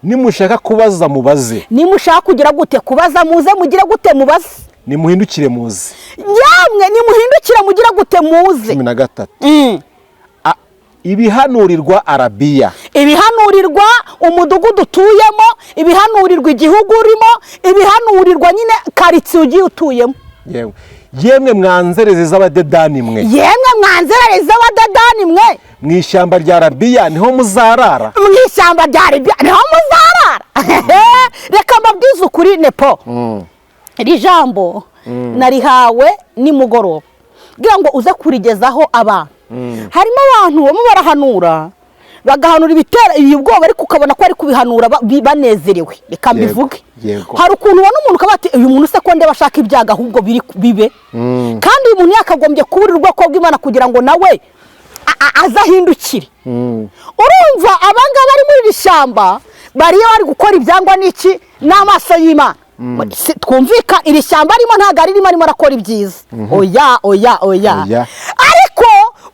Nimushaka kubaza mubaze, nimushaka kugira gute kubaza muze mugire gute mubaze, nimuhindukire muze. Yamwe nimuhindukire mugira gute muze. 13. Ibihanurirwa Arabiya, ibihanurirwa umudugudu utuyemo, ibihanurirwa igihugu urimo, ibihanurirwa nyine karitsiye ugiye utuyemo. Yemwe mwanzererezi z'abadedani mwe, mu ishyamba rya Arabiya niho muzarara. Reka mbabwize ukuri Nepo, iri jambo narihawe nimugoroba kugira ngo uze kurigezaho abantu. Harimo abantu bamwe barahanura bagahanura ibitera ubwoba, ariko ukabona ko ari kubihanura banezerewe. Reka mbivuge, hari ukuntu ubona umuntu ukabati uyu muntu se ko ndeba ashaka ibyaga ahubwo bibe, kandi uyu muntu yakagombye kuburirwa ko bw'Imana kugira ngo nawe azahindukire. Urumva abangaba bari muri iri shyamba bariyo bari gukora ibyangwa n'iki n'amaso y'Imana. Twumvika iri shyamba arimo ntago arimo arakora ibyiza. Oya. Ariko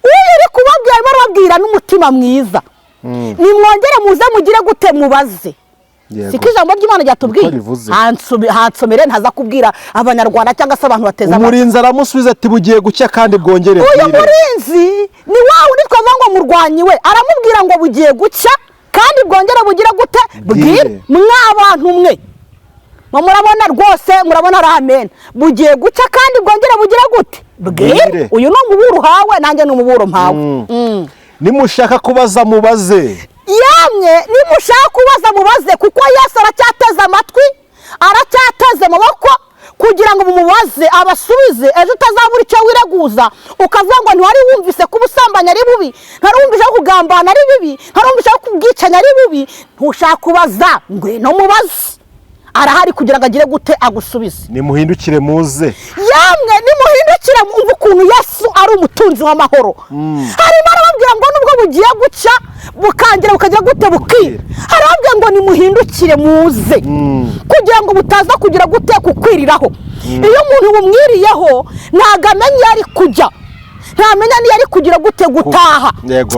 uyu uri kubabwira arimo arababwira n'umutima mwiza. Nimwongere muze mugire gute mubaze. Siko ijambo ry'Imana ryatubwiye. Hansomere ntaza kubwira abanyarwanda cyangwa se abantu bateza. Umurinzi aramusubiza ati bugiye gucya kandi bwongere bwire. Uyu murinzi ni wawe nitwaza ngo murwanyi we, aramubwira ngo bugiye gucya kandi bwongere bugira gute bwire. Mwabantu mwe murabona rwose, murabona ramen, bugiye gucya kandi bwongere bugira gute bwire. Uyu no muburo hawe nanjye no muburo mpawe. Nimushaka kubaza mubaze, yamwe nimushaka kubaza mubaze, kuko Yesu aracyateze amatwi, aracyateze amaboko kugira ngo mumubaze abasubize. Ejo utazabura icyo wireguza ukavuga ngo ntiwari wumvise ko ubusambanya ari bubi, ntari wumvise ko kugambana ari bibi, ntari wumvise ko kubwicanya ari bibi. Ntushaka kubaza ngwino mubaze, arahari kugira ngo agire gute agusubize. nimuhindukire muze. Yamwe nimuhindukire mwumve ukuntu Yesu ari umutunzi w'amahoro. Harimo arababwira ngo nubwo bugiye guca bukangira bukagira gute bukira, arababwira ngo nimuhindukire muze kugira ngo butaza kugira gute kukwiriraho. Iyo umuntu bumwiriyeho ntago amenya ari kujya, ntamenya niyo ari kugira gute gutaha.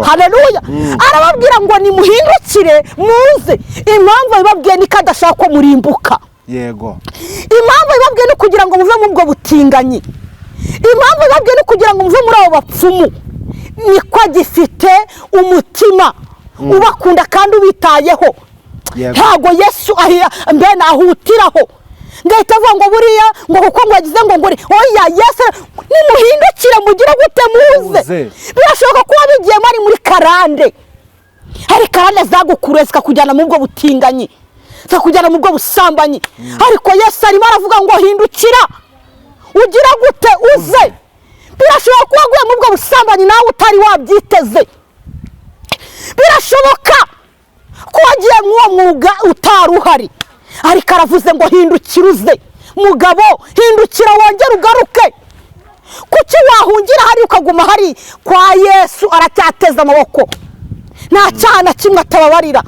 Haleluya. Arababwira ngo nimuhindukire muze. Impamvu bibabwiye ni kadashaka ko murimbuka. Yego. Impamvu bibabwiye ni kugira ngo muve mu bwo butinganyi. Impamvu bibabwiye ni kugira ngo muve muri abo bapfumu. Niko agifite umutima ubakunda kandi ubitayeho. Ntago Yesu mbene ahutiraho ngahita avuga ngo buriya ngo kuko ngo agize ngo ngore oya Yesu nimuhindukire mugire gute muze. Birashoboka ko wabigiye mari muri karande, hari karande zagukure zikakujyana mu bwo butinganyi, zikakujyana mu bwo busambanyi, ariko Yesu arimo aravuga ngo hindukira ugira gute uze. Birashoboka ko waguye mu bwo busambanyi nawe utari wabyiteze, birashoboka ko wagiye mw'uwo mwuga utari uhari, ariko aravuze ngo hindukira uze. Mugabo hindukira wongere ugaruke. Kuki wahungira hari ukaguma hari kwa Yesu aracyateza amaboko, nta cyana kimwe atababarira.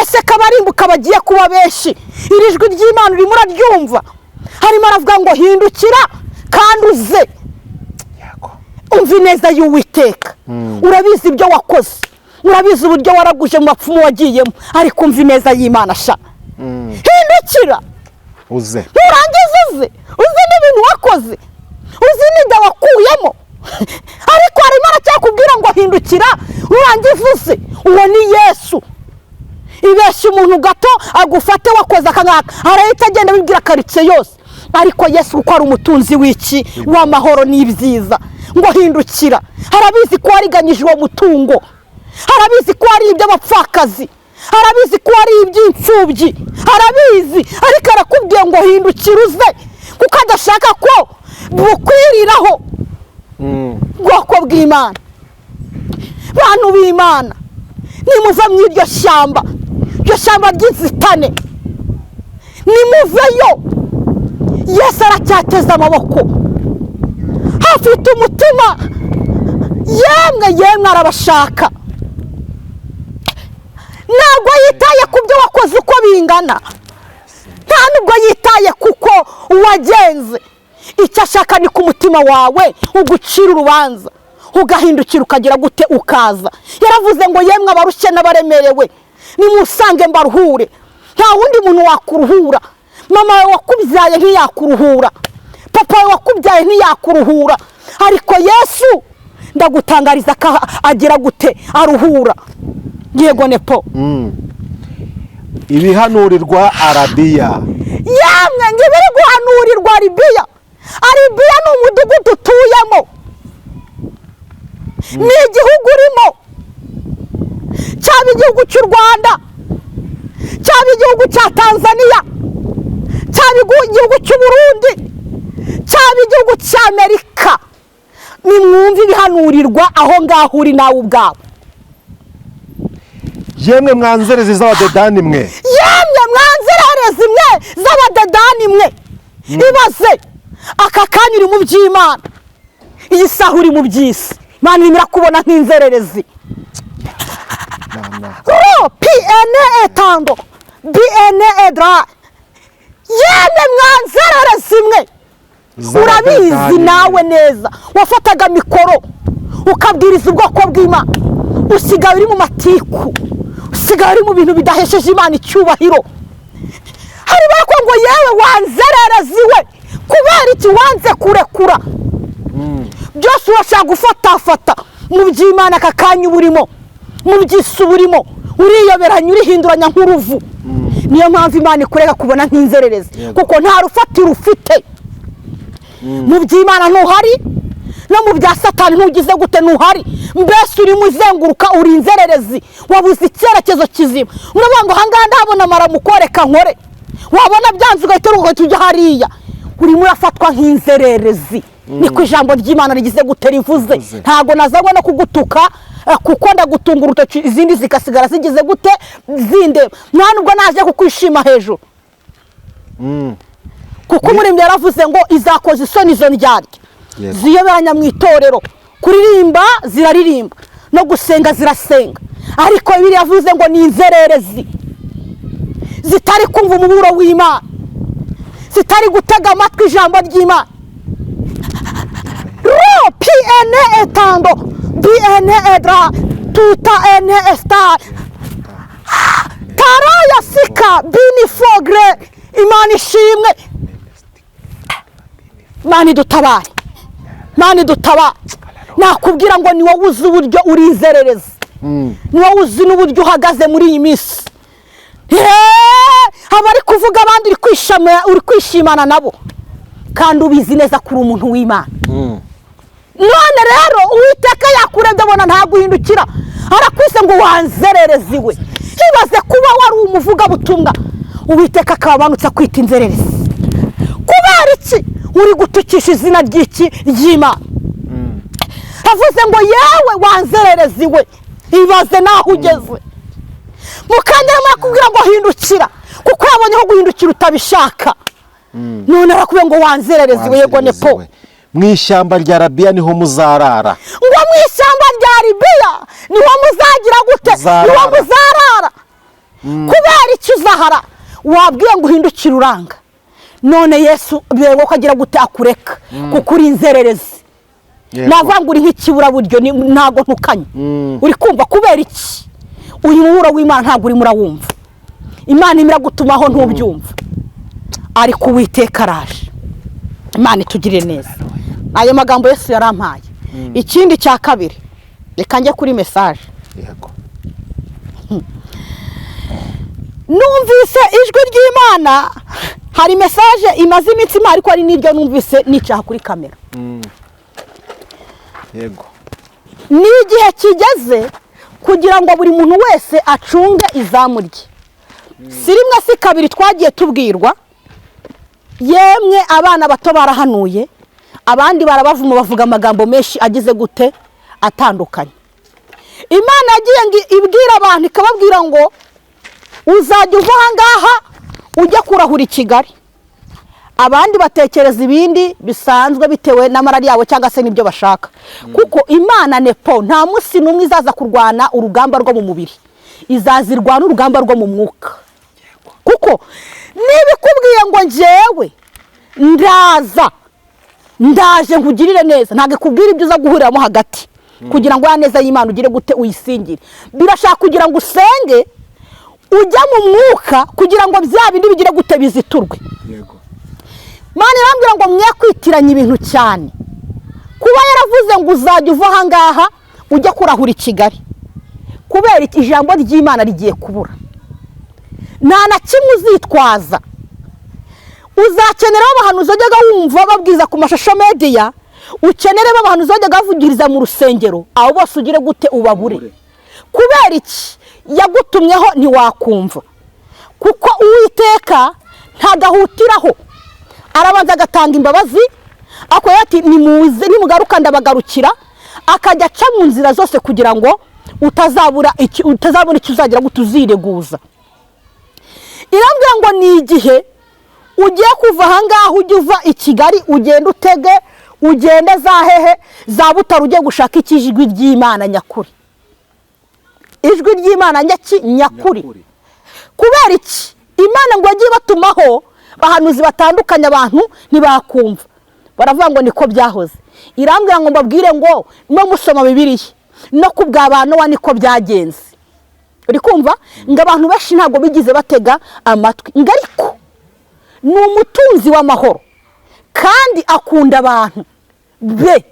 Ese kabarimbuka bagiye kuba benshi, iri jwi ry'Imana urimo uraryumva. Harimo aravuga ngo hindukira kandi uze. Umva ineza y'Uwiteka. Urabizi ibyo wakoze, urabizi uburyo waraguje mu bapfumu wagiyemo, ariko umva ineza y'Imana sha. Hindukira uze, nurangiza uze n'ibintu wakoze, uzi n'ibyo wakuyemo, ariko harimo aracyakubwira ngo hindukira urangiza uze. Uwo ni Yesu. Ibeshya umuntu gato agufate wakoze akangaka arahita agenda abibwira karitsiye yose, ariko Yesu kuko ari umutunzi w'iki w'amahoro n'ibyiza ngo hindukira. Harabizi ko wariganyije uwo mutungo, harabizi ko ari iby'abapfakazi, harabizi ko ari iby'imfubyi, harabizi, ariko arakubwiye ngo hindukira uze kuko adashaka ko bukwiriraho. Bwoko bw'Imana, bantu b'Imana, nimuva mu iryo shyamba, iryo shyamba ry'inzitane, nimuveyo. Yesu aracyateza amaboko, afite umutima. Yemwe arabashaka. Ntabwo yitaye ku byo wakoze uko bingana, nta nubwo yitaye kuko wagenze. Icyo ashaka ni ku mutima wawe ugucira urubanza, ugahindukira ukagira gute ukaza. Yaravuze ngo yemwe abarushye n'abaremerewe nimusange mbaruhure. Nta wundi muntu wakuruhura. Mama wawe wakubyaye ntiyakuruhura, papa wawe wakubyaye ntiyakuruhura, ariko Yesu ndagutangariza ko agira gute aruhura. Yego nepo. Ibihanurirwa Arabiya. Yamwe ngibiri guhanurirwa Arabiya. Arabiya ni umudugudu utuyemo, ni igihugu urimo, cyaba igihugu cy'u Rwanda, cyaba igihugu cya Tanzania, cyaba igihugu cy'u Burundi, cyaba igihugu cy'Amerika. Nimwumve ibihanurirwa aho ngaho uri nawe ubwawe. Yemwe mwanzerezi z'abadedani mwe, yemwe mwanzerezi mwe z'abadedani mwe, ibaze aka kanya uri mu by'Imana, iyi saha uri mu by'isi. Imana irimo irakubona nk'inzererezi. PNE etando BNE edra. Yemwe mwanzererezi mwe, urabizi nawe neza. Wafataga mikoro ukabwiriza ubwoko bw'Imana, usigaye uri mu matiku, usigaye uri mu bintu bidahesheje Imana icyubahiro. Hari bako ngo yewe wanzererezi we, kubera iki wanze kurekura byose urashaka gufatafata mu by'Imana. Aka kanya uburimo mu by'isi uburimo uriyoberanya urihinduranya nk'uruvu. Niyo mpamvu Imana ikureka kubona nk'inzererezi, kuko nta rufatiro ufite. Mu by'Imana ntuhari, no mu bya Satani ntugize gute ntuhari. Mbese uri muzenguruka uri inzererezi, wabuze icyerekezo kizima. Uravuga ngo ahangaha ndahabona maramukoreka nkore, wabona byanze ugahita tujya hariya. Urimo urafatwa nk'inzererezi. Niko ijambo ry'Imana rigize gute rivuze. Ntago nazanywe no kugutuka, kuko ndagutunga urutoki izindi zikasigara zigize gute zinde. Nta nubwo naje kukwishima hejuru. kuko umuririmbyi yaravuze ngo izakoza isoni izo ndyarya ziyoberanya mu itorero, kuririmba ziraririmba no gusenga zirasenga, ariko Bibiliya yavuze ngo ni inzererezi zitari kumva umuburo w'Imana, zitari gutega amatwi ijambo ry'Imana. Ro PN etando BN edra tuta N star taraya sika bini fogre. Imana ishimwe, Imana idutabare, Imana idutabare. Nakubwira ngo ni wowe uzi uburyo urizerereza, ni wowe uzi n'uburyo uhagaze muri iyi minsi. Abari kuvuga abandi uri kwishimana nabo, kandi ubizi neza kuri umuntu w'Imana. None rero Uwiteka yakurebye abona ntaguhindukira, arakwise ngo wanzererezi we. Ibaze kuba wari umuvugabutumwa, Uwiteka akabanutse kwita inzererezi. Kubera iki uri gutukisha izina ry'Imana? Avuze ngo yewe wanzererezi we, ibaze naho ugeze. Mukanya amakubwira ngo hindukira, kuko yabonye aho guhindukira utabishaka. None arakubwira ngo wanzererezi we, yego nepo. Mu ishyamba rya Arabiya niho muzarara. Ngo mu ishyamba rya Arabiya niho muzagira gute? Niho muzarara. Kubera iki uzahara? Wabwiye ngo uhindukire uranga. None Yesu bego kagira gute akureka, kuko uri inzererezi. Navangura nk'ikibura buryo ntago ntukanye. Uri kumva kubera iki? Uyu muburo w'Imana ntago uri murawumva. Imana imira gutumaho ntubyumva, ariko Uwiteka araje. Imana itugirire neza. Ayo magambo Yesu yarampaye. Ikindi cya kabiri, reka njye kuri message. Yego. Numvise ijwi ry'Imana, hari message imaze iminsi ariko ari niryo numvise nicaha kuri kamera. Yego. Ni igihe kigeze kugira ngo buri muntu wese acunge izamu rye. Si rimwe si kabiri twagiye tubwirwa, yemwe abana bato barahanuye, abandi barabavuma bavuga amagambo menshi agize gute atandukanye. Imana yagiye ibwira abantu ikababwira ngo uzajya uva ngaha ujya kurahura i Kigali. Abandi batekereza ibindi bisanzwe bitewe n'amarari yabo cyangwa se nibyo bashaka. Kuko Imana nepo nta musi numwe izaza kurwana urugamba rwo mu mubiri, izazirwana urugamba rwo mu mwuka. Kuko nibikubwiye ngo njyewe ndaje nkugirire neza, ntabwo ikubwira ibyo uza guhuriramo hagati kugira ngo ya neza y'Imana ugire gute uyisingire. Birashaka kugira ngo usenge ujya mu mwuka kugira ngo bya bindi bigire gute biziturwe. Yego. Mana irambwira ngo mwe kwitiranya ibintu cyane. Kuba yaravuze ngo uzajya uva ngaha ujya kurahura i Kigali, kubera ijambo ry'Imana rigiye kubura. Nta na kimwe uzitwaza. Uzakenera abahanuzi bajyaga wumva babwiza ku mashusho media, ukenere abahanuzi bajyaga bavugiriza mu rusengero, abo bose ugire gute ubabure. Kubera iki yagutumyeho ntiwakumva, kuko Uwiteka ntagahutiraho, arabanza agatanga imbabazi, akoya ati nimuze nimugaruka ndabagarukira, akajya aca mu nzira zose kugira ngo utazabura icyo uzagira gutuzireguza. Irambwira ngo ni igihe ugiye kuva ahangaha ujya uva i Kigali, ugenda utege ugende zahehe za Butare ugiye gushaka ikijwi ry'Imana nyakuri. Ijwi ry'Imana nyakuri. Kubera iki Imana ngo yagiye batumaho bahanuzi batandukanye, abantu ntibakumva, baravuga ngo niko byahoze. Irambwira ngo mbabwire ngo no musoma Bibiliya no kubw'abantu wa niko byagenze. Uri kumva ngo abantu benshi ntago bigize batega amatwi, ngariko ni umutunzi w'amahoro kandi akunda abantu be.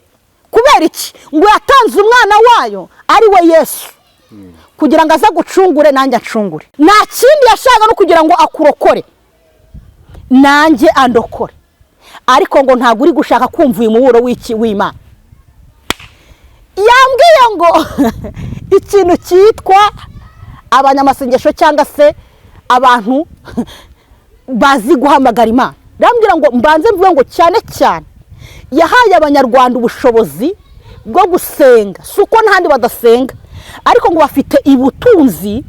Kubera iki ngo yatanze umwana wayo ari we Yesu kugira ngo aza gucungure nanjye acungure. Nta kindi yashaka no kugira ngo akurokore nanjye andokore, ariko ngo ntago uri gushaka kumva uyu muburo w'Imana. Yambwiye ngo ikintu cyitwa abanyamasengesho cyangwa se abantu bazi guhamagara Imana, rambwira ngo mbanze mvuge ngo cyane cyane yahaye abanyarwanda ubushobozi bwo gusenga, suko ntandi badasenga, ariko ngo bafite ubutunzi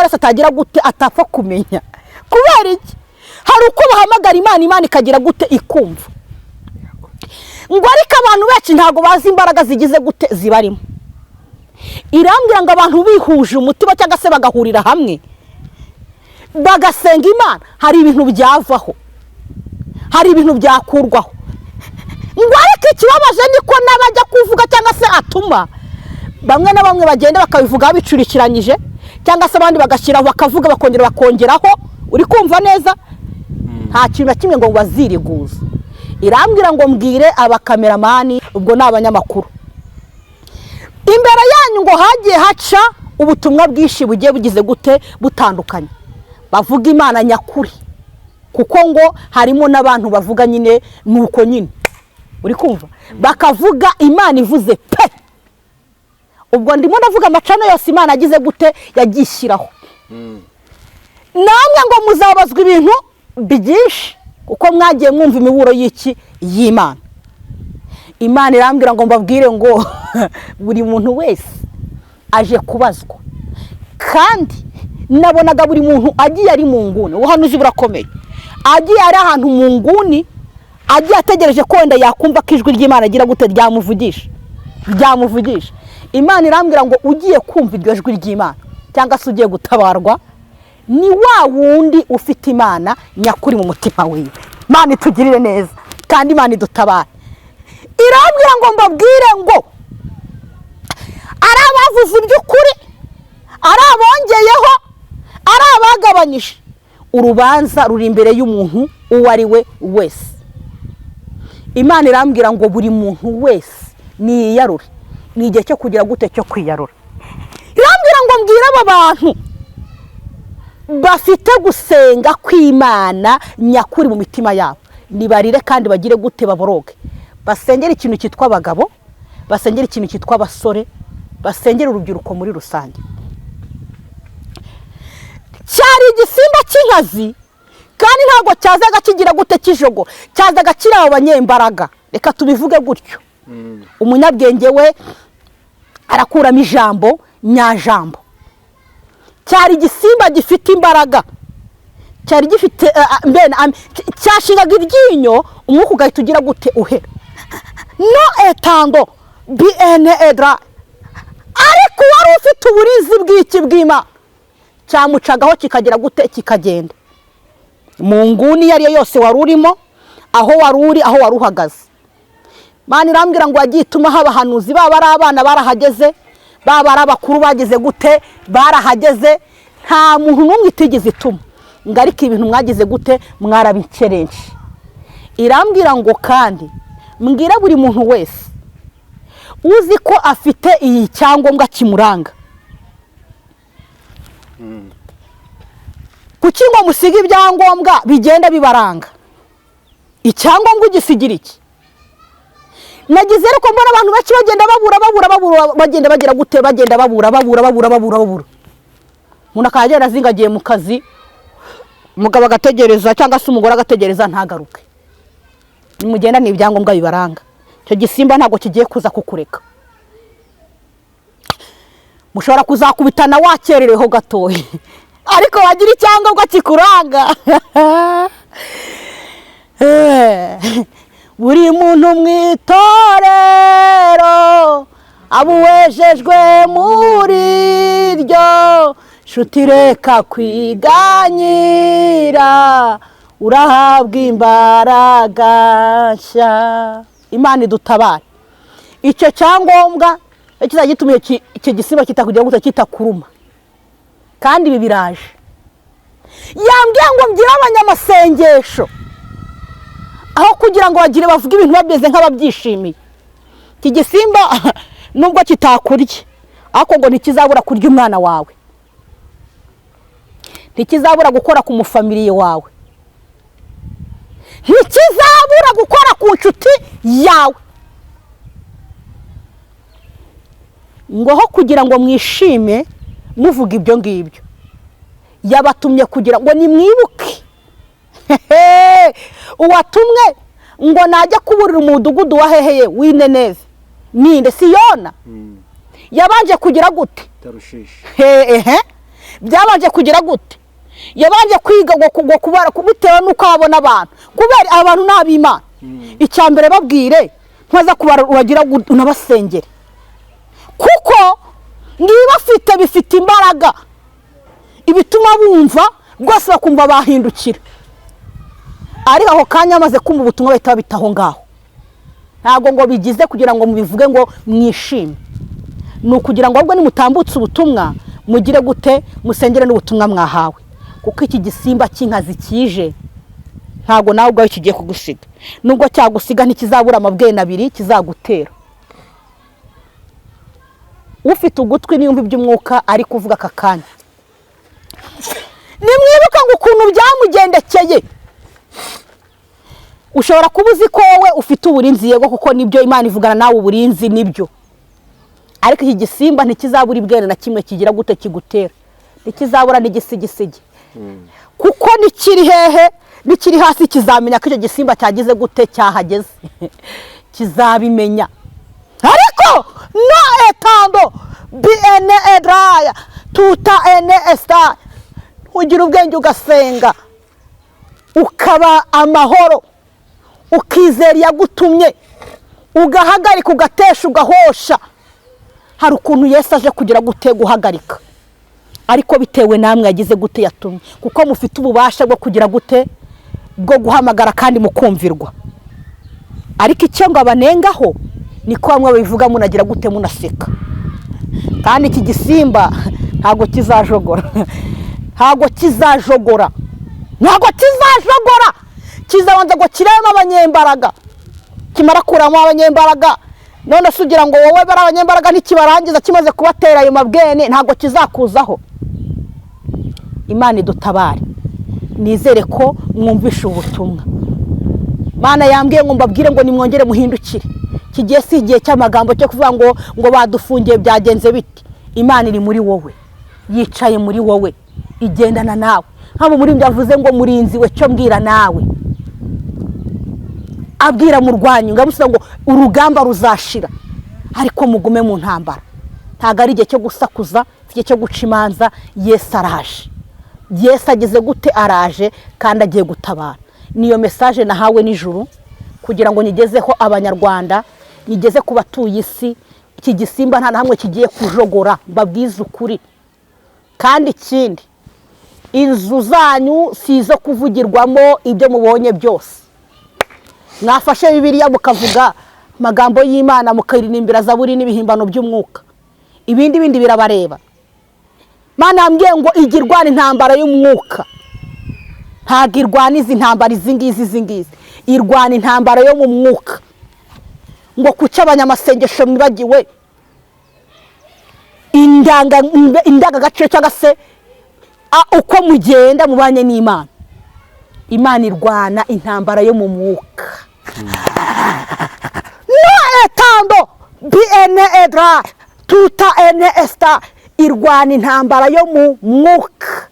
wese atagira gute atapfa kumenya. Kubera iki hari uko bahamagara Imana, Imana ikagira gute ikumva. Ngo ariko abantu benshi ntago bazi imbaraga zigize gute zibarimo. Irambwira ngo abantu bihuje umutima cyangwa se bagahurira hamwe bagasenga Imana, hari ibintu byavaho, hari ibintu byakurwaho. Ngo ariko ikibabaje niko n'abajya kuvuga cyangwa se atuma bamwe na bamwe bagenda bakabivuga bicurikiranyije, cyangwa se abandi bagashyiraho bakavuga bakongera bakongeraho. Uri kumva neza? Nta kintu na kimwe ngo baziriguza. Irambwira ngo mbwire abakameramani, ubwo ni abanyamakuru, imbere yanyu ngo hagiye haca ubutumwa bwinshi bugiye bugize gute butandukanye, bavuga Imana nyakuri, kuko ngo harimo n'abantu bavuga nyine nuko nyine. Uri kumva? Bakavuga Imana ivuze pe. Ubwo ndimo ndavuga amacano yose Imana agize gute yagishyiraho. Namwe ngo muzabazwa ibintu byinshi kuko mwagiye mwumva imiburo y'iki y'Imana. Imana irambwira ngo mbabwire ngo buri muntu wese aje kubazwa, kandi nabonaga buri muntu agiye ari mu nguni. Ubuhanuzi burakomeye, agiye ari ahantu mu nguni, agiye ategereje ko wenda yakumva ko ijwi ry'Imana agira gute ryamuvugisha. Imana irambwira ngo ugiye kumva iryo jwi ry'Imana cyangwa se ugiye gutabarwa ni wa wundi ufite Imana nyakuri mu mutima wiwe. Imana itugirire neza kandi Imana idutabare. Irambwira ngo mbabwire ngo ari abavuze iby'ukuri, ari abongeyeho, ari abagabanyije, urubanza ruri imbere y'umuntu uwo ari we wese. Imana irambwira ngo buri muntu wese niyarure, ni igihe cyo kugira gute cyo kwiyarura. Irambwira ngo mbwire aba bantu bafite gusenga kw'Imana nyakuri mu mitima yabo, nibarire kandi bagire gute baboroge, basengera ikintu cyitwa abagabo, basengera ikintu cyitwa abasore, basengera urubyiruko muri rusange. Cyari igisimba cy'inkazi kandi ntabwo cyazaga kigira gute kijogo, cyazaga kiri abo banyembaraga. Reka tubivuge gutyo. Umunyabwenge we arakuramo ijambo nyajambo. Cyari igisimba gifite imbaraga, cyari gifite cyashingaga iryinyo, umwuka ugahita ugira gute uhera. No etando bene edra, ariko wari ufite uburizi bw'iki bw'Imana, cyamucagaho kikagira gute kikagenda mu nguni iyo ariyo yose wari urimo, aho wari uri, aho wari uhagaze. Imana irambwira ngo wagiye ituma haba abahanuzi, baba ari abana barahageze, baba ari abakuru bageze gute barahageze. Nta muntu n'umwe itigeze ituma, ngo ariko ibintu mwagize gute mwarabicerenje. Irambwira ngo kandi mbwira buri muntu wese uzi ko afite iyi cyangombwa kimuranga, kuki ngo musiga ibyangombwa bigenda bibaranga? Icyangombwa ugisigira iki? Nagize ariko mbona abantu bake bagenda babura bagenda bagira gute bagenda babura. Umuntu akagenda azingagiye mu kazi, umugabo agategereza cyangwa se umugore agategereza ntagaruke. Nimugenda ni ibyangombwa bibaranga. Icyo gisimba ntabwo kigiye kuza kukureka. Mushobora kuzakubitana wakerereho gatoya, ariko wagira icyangombwa kikuranga. Buri muntu mwitorero abuwejejwe muri ryo, shuti reka kwiganyira, urahabwa imbaraga nshya. Imana idutabare. Icyo cyangombwa kizagitumye icyo gisimba kitakugira gute kitakuruma, kandi ibi biraje. Yambwiye ngo mbwire abanyamasengesho, aho kugira ngo bagire bavuge ibintu babeze nk'ababyishimiye. Iki gisimba nubwo kitakurya, ariko ngo ntikizabura kurya umwana wawe, ntikizabura gukora ku mufamiliye wawe, ntikizabura gukora ku nshuti yawe. Ngo ho kugira ngo mwishime muvuga ibyo ngibyo, yabatumye kugira ngo nimwibuke uwatumwe ngo najya kuburira umudugudu wa heheye w'Ineneve ninde Siyona. Yabanje kugira gute Tarushishi, byabanje kugira gute yabanje kwiga ngo kubara bitewe n'uko abona abantu kubera abantu n'ab'Imana. Icya mbere babwire nkaza kubara uragira unabasengere kuko niba bifite imbaraga ibituma bumva rwose bakumva bahindukira, ariko aho kanya amaze kumva ubutumwa bahita babitaho ngaho. Ntabwo ngo bigize kugira ngo mubivuge ngo mwishime, ni ukugira ngo ahubwo nimutambutse ubutumwa mugire gute musengere n'ubutumwa mwahawe, kuko iki gisimba cy'inkazi kije ntabwo nawe ubwawe kigiye kugusiga, nubwo cyagusiga ntikizabura amabwene abiri kizagutera. Ufite ugutwi n'iyumva iby'umwuka ari kuvuga aka kanya, nimwibuka ngo ukuntu byamugendekeye. Ushobora kuba uzi ko wowe ufite uburinzi, yego kuko nibyo Imana ivugana nawe, uburinzi nibyo, ariko iki gisimba ntikizabura ibwene na kimwe kigira gute kigutera, ntikizabura n'igisigisigi, kuko nikiri hehe nikiri hasi kizamenya ko icyo gisimba cyagize gute cyahageze kizabimenya. Ariko no etando bene edraya tuta ene esta, ugira ubwenge ugasenga ukaba amahoro, ukizera yagutumye, ugahagarika ugatesha ugahosha. Hari ukuntu Yesu aje kugira gute guhagarika, ariko bitewe namwe yagize gute yatumye, kuko mufite ububasha bwo kugira gute bwo guhamagara kandi mukumvirwa. Ariko icyo ngo abanengaho niko bamwe bivuga munagira gute munaseka. Kandi iki gisimba ntago kizajogora, ntago kizajogora, ntago kizajogora, kizabanza ngo kiremo abanyembaraga, kimara kuramo abanyembaraga none sugira ngo wowe bara abanyembaraga ntikibarangiza kimaze kubatera ayo mabwene ntago kizakuzaho. Imana idutabare, nizere ko mwumvisha ubutumwa. Mana yambwiye ngo mbabwire ngo nimwongere muhindukire, kigiye si igihe cy'amagambo cyo kuvuga ngo badufungiye byagenze biti. Imana iri muri wowe, yicaye muri wowe, igendana nawe. Nk'abo muri byavuze ngo murinzi we cyo mbwira nawe, abwira mu rwanyu ngamusubiza ngo urugamba ruzashira, ariko mugume mu ntambara. Ntago ari igihe cyo gusakuza, igihe cyo guca imanza. Yesu araje, Yesu ageze gute araje kandi agiye gutabara. Niyo message nahawe n'ijuru kugira ngo nigezeho abanyarwanda, nigeze ku batuye isi. Iki gisimba nta hamwe kigiye kujogora, mbabwiza ukuri. Kandi ikindi, inzu zanyu sizo kuvugirwamo ibyo mubonye byose. Mwafashe Bibiliya mukavuga magambo y'Imana, mukayiririmbira Zaburi n'ibihimbano by'umwuka, ibindi birabareba. Mana ambwiye ngo igirwana intambara y'umwuka, ntago irwana izi ntambara izingizi, irwana intambara yo mu mwuka. Ngo kuca abanyamasengesho mwibagiwe indangagaciro cyangwa se uko mugenda mubanye n'Imana. Imana irwana intambara yo mu mwuka. No etando bene edra tuta ene esta, irwana intambara yo mu mwuka.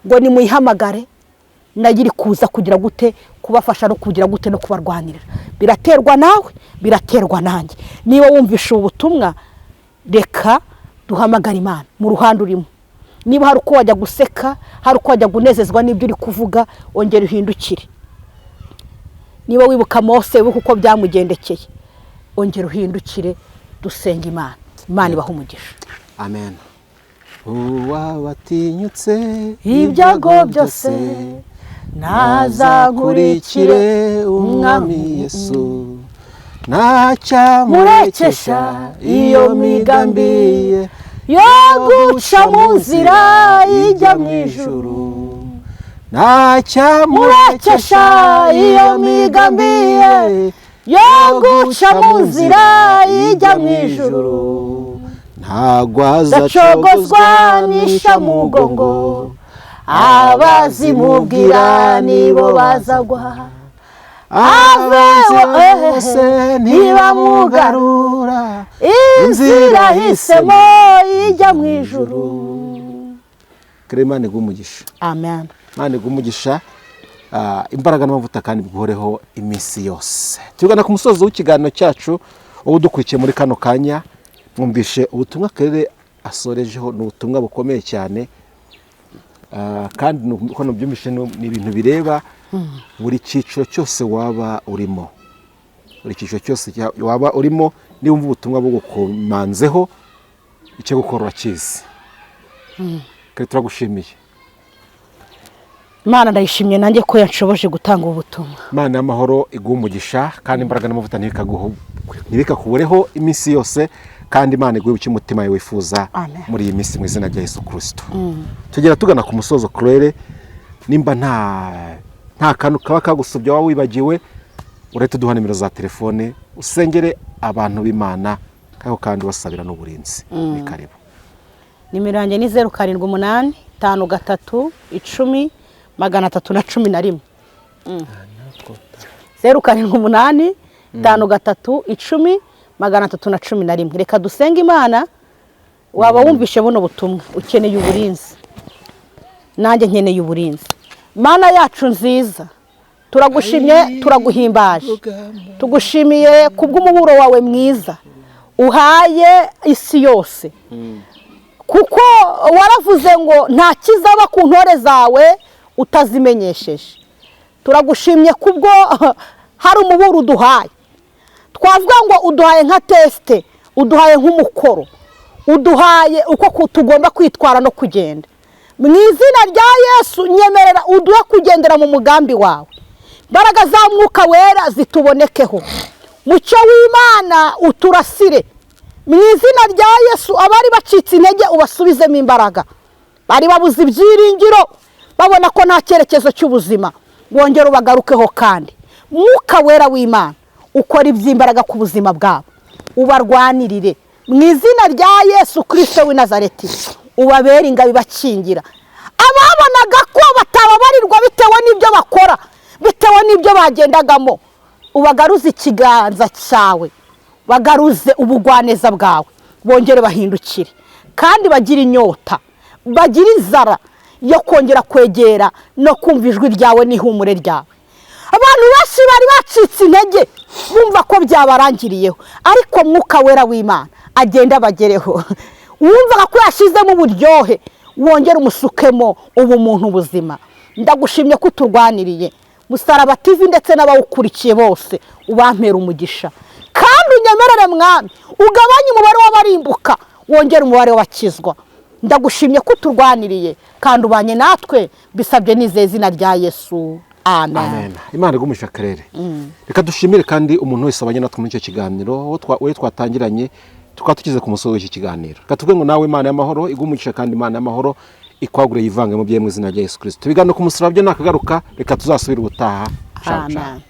Ngo ni muyihamagare nagiri kuza kugira gute kubafasha no kugira gute no kubarwanirira. Biraterwa nawe, biraterwa nanjye. Niba wumvisha ubutumwa, reka duhamagara Imana mu ruhando urimo. Niba hari uko wajya guseka, hari uko wajya gunezezwa n'ibyo uri kuvuga, ongera uhindukire. Niba wibuka Mose uko byamugendekeye, ongera uhindukire, dusenga Imana. Imana ibaha umugisha. Amen. Uwabatinyutse ibyago byose nazakurikire umwami Yesu, ntacyamurekesha iyo migambi ye yo guca mu nzira ijya mu ijuru, ntacyamurekesha iyo migambi ye yo guca mu nzira ijya mu ijuru, ntagwazagozwa n'ishamugongo, abazimubwira nibo bazagwa, abese ntibamugarura, inzira hisemo ijya mu ijuru. Imana igumugisha. Amen. Imana igumugisha, imbaraga n'amavuta kandi biguhoreho iminsi yose. Tugana ku musozo w'ikiganiro cyacu, ubu dukurikiye muri kano kanya mwumvishe ubutumwa Claire asorejeho, n'ubutumwa bukomeye cyane. kandi uko nabyumvise ni ibintu bireba buri cyiciro cyose waba urimo, buri cyiciro cyose waba urimo. Niba wumva ubutumwa bugukomanzeho icyo gukora urakizi. Kandi turagushimiye Imana, ndayishimye nanjye ko yanshoboje gutanga ubutumwa. Imana y'amahoro iguha umugisha kandi imbaraga n'amavuta ntibikakubureho iminsi yose, kandi Imana iguhe icyo umutima wawe wifuza muri iyi minsi mu izina rya Yesu Kristo. Tugera tugana ku musozo. Claire, nimba nta kantu kaba kagusubya waba wibagiwe, uretse duha nimero za telefone usengere abantu b'Imana kandi basabira n'uburinzi. Ni karibu. Nimero yanjye ni 078 53 10 311. 078 53 10 311. Reka dusenga Imana. Waba wumvishe buno butumwa ukeneye uburinzi, nanjye nkeneye uburinzi. Mana yacu nziza, turagushimye, turaguhimbaje, tugushimiye kubw'umuburo wawe mwiza uhaye isi yose, kuko waravuze ngo nta kizaba ku ntore zawe utazimenyesheje. Turagushimye kubwo hari umuburo uduhaye. Twavuga ngo uduhaye nka teste, uduhaye nk'umukoro, uduhaye uko tugomba kwitwara no kugenda. Mu izina rya Yesu nyemerera uduhe kugendera mu mugambi wawe. Imbaraga za Mwuka Wera zitubonekeho. Mucyo w'Imana uturasire. Mu izina rya Yesu abari bacitse intege ubasubizemo imbaraga. Bari babuze ibyiringiro babona ko nta cyerekezo cy'ubuzima, wongera ubagarukeho kandi. Mwuka Wera w'Imana ukora iby'imbaraga ku buzima bwabo, ubarwanirire mu izina rya Yesu Kristo w'i Nazareti. Ubabera ingabo bakingira ababonaga ko batababarirwa bitewe n'ibyo bakora, bitewe n'ibyo bagendagamo. Ubagaruze ikiganza cyawe, bagaruze ubugwaneza bwawe, bongere bahindukire kandi bagira inyota, bagira inzara yo kongera kwegera no kumva ijwi ryawe n'ihumure ryawe. Abantu benshi bari bacitse intege bumva ko byabarangiriyeho, ariko Mwuka Wera w'Imana agenda bagereho. Wumvaga ko yashizemo uburyohe, wongera umusukemo ubumuntu ubuzima. Ndagushimye ko uturwaniriye. Musaraba TV ndetse n'abawukurikiye bose ubampera umugisha, kandi unyemerere Mwami ugabanye umubare w'abarimbuka, wongera umubare w'abakizwa. Ndagushimye ko uturwaniriye kandi ubanye natwe, bisabye n'izina izina rya Yesu. Amen. Imana igumisha Claire. Reka dushimire kandi umuntu wese abanye natwe muri icyo kiganiro, we twatangiranye tukaba tukize ku musozo w'iki kiganiro. Reka tuvuge ngo nawe Imana y'amahoro igumisha kandi Imana y'amahoro ikwagure yivange mu by'izina rya Yesu Kristo. Ibiganiro ku musaraba byo nakagaruka, reka tuzasubira ubutaha. Amen.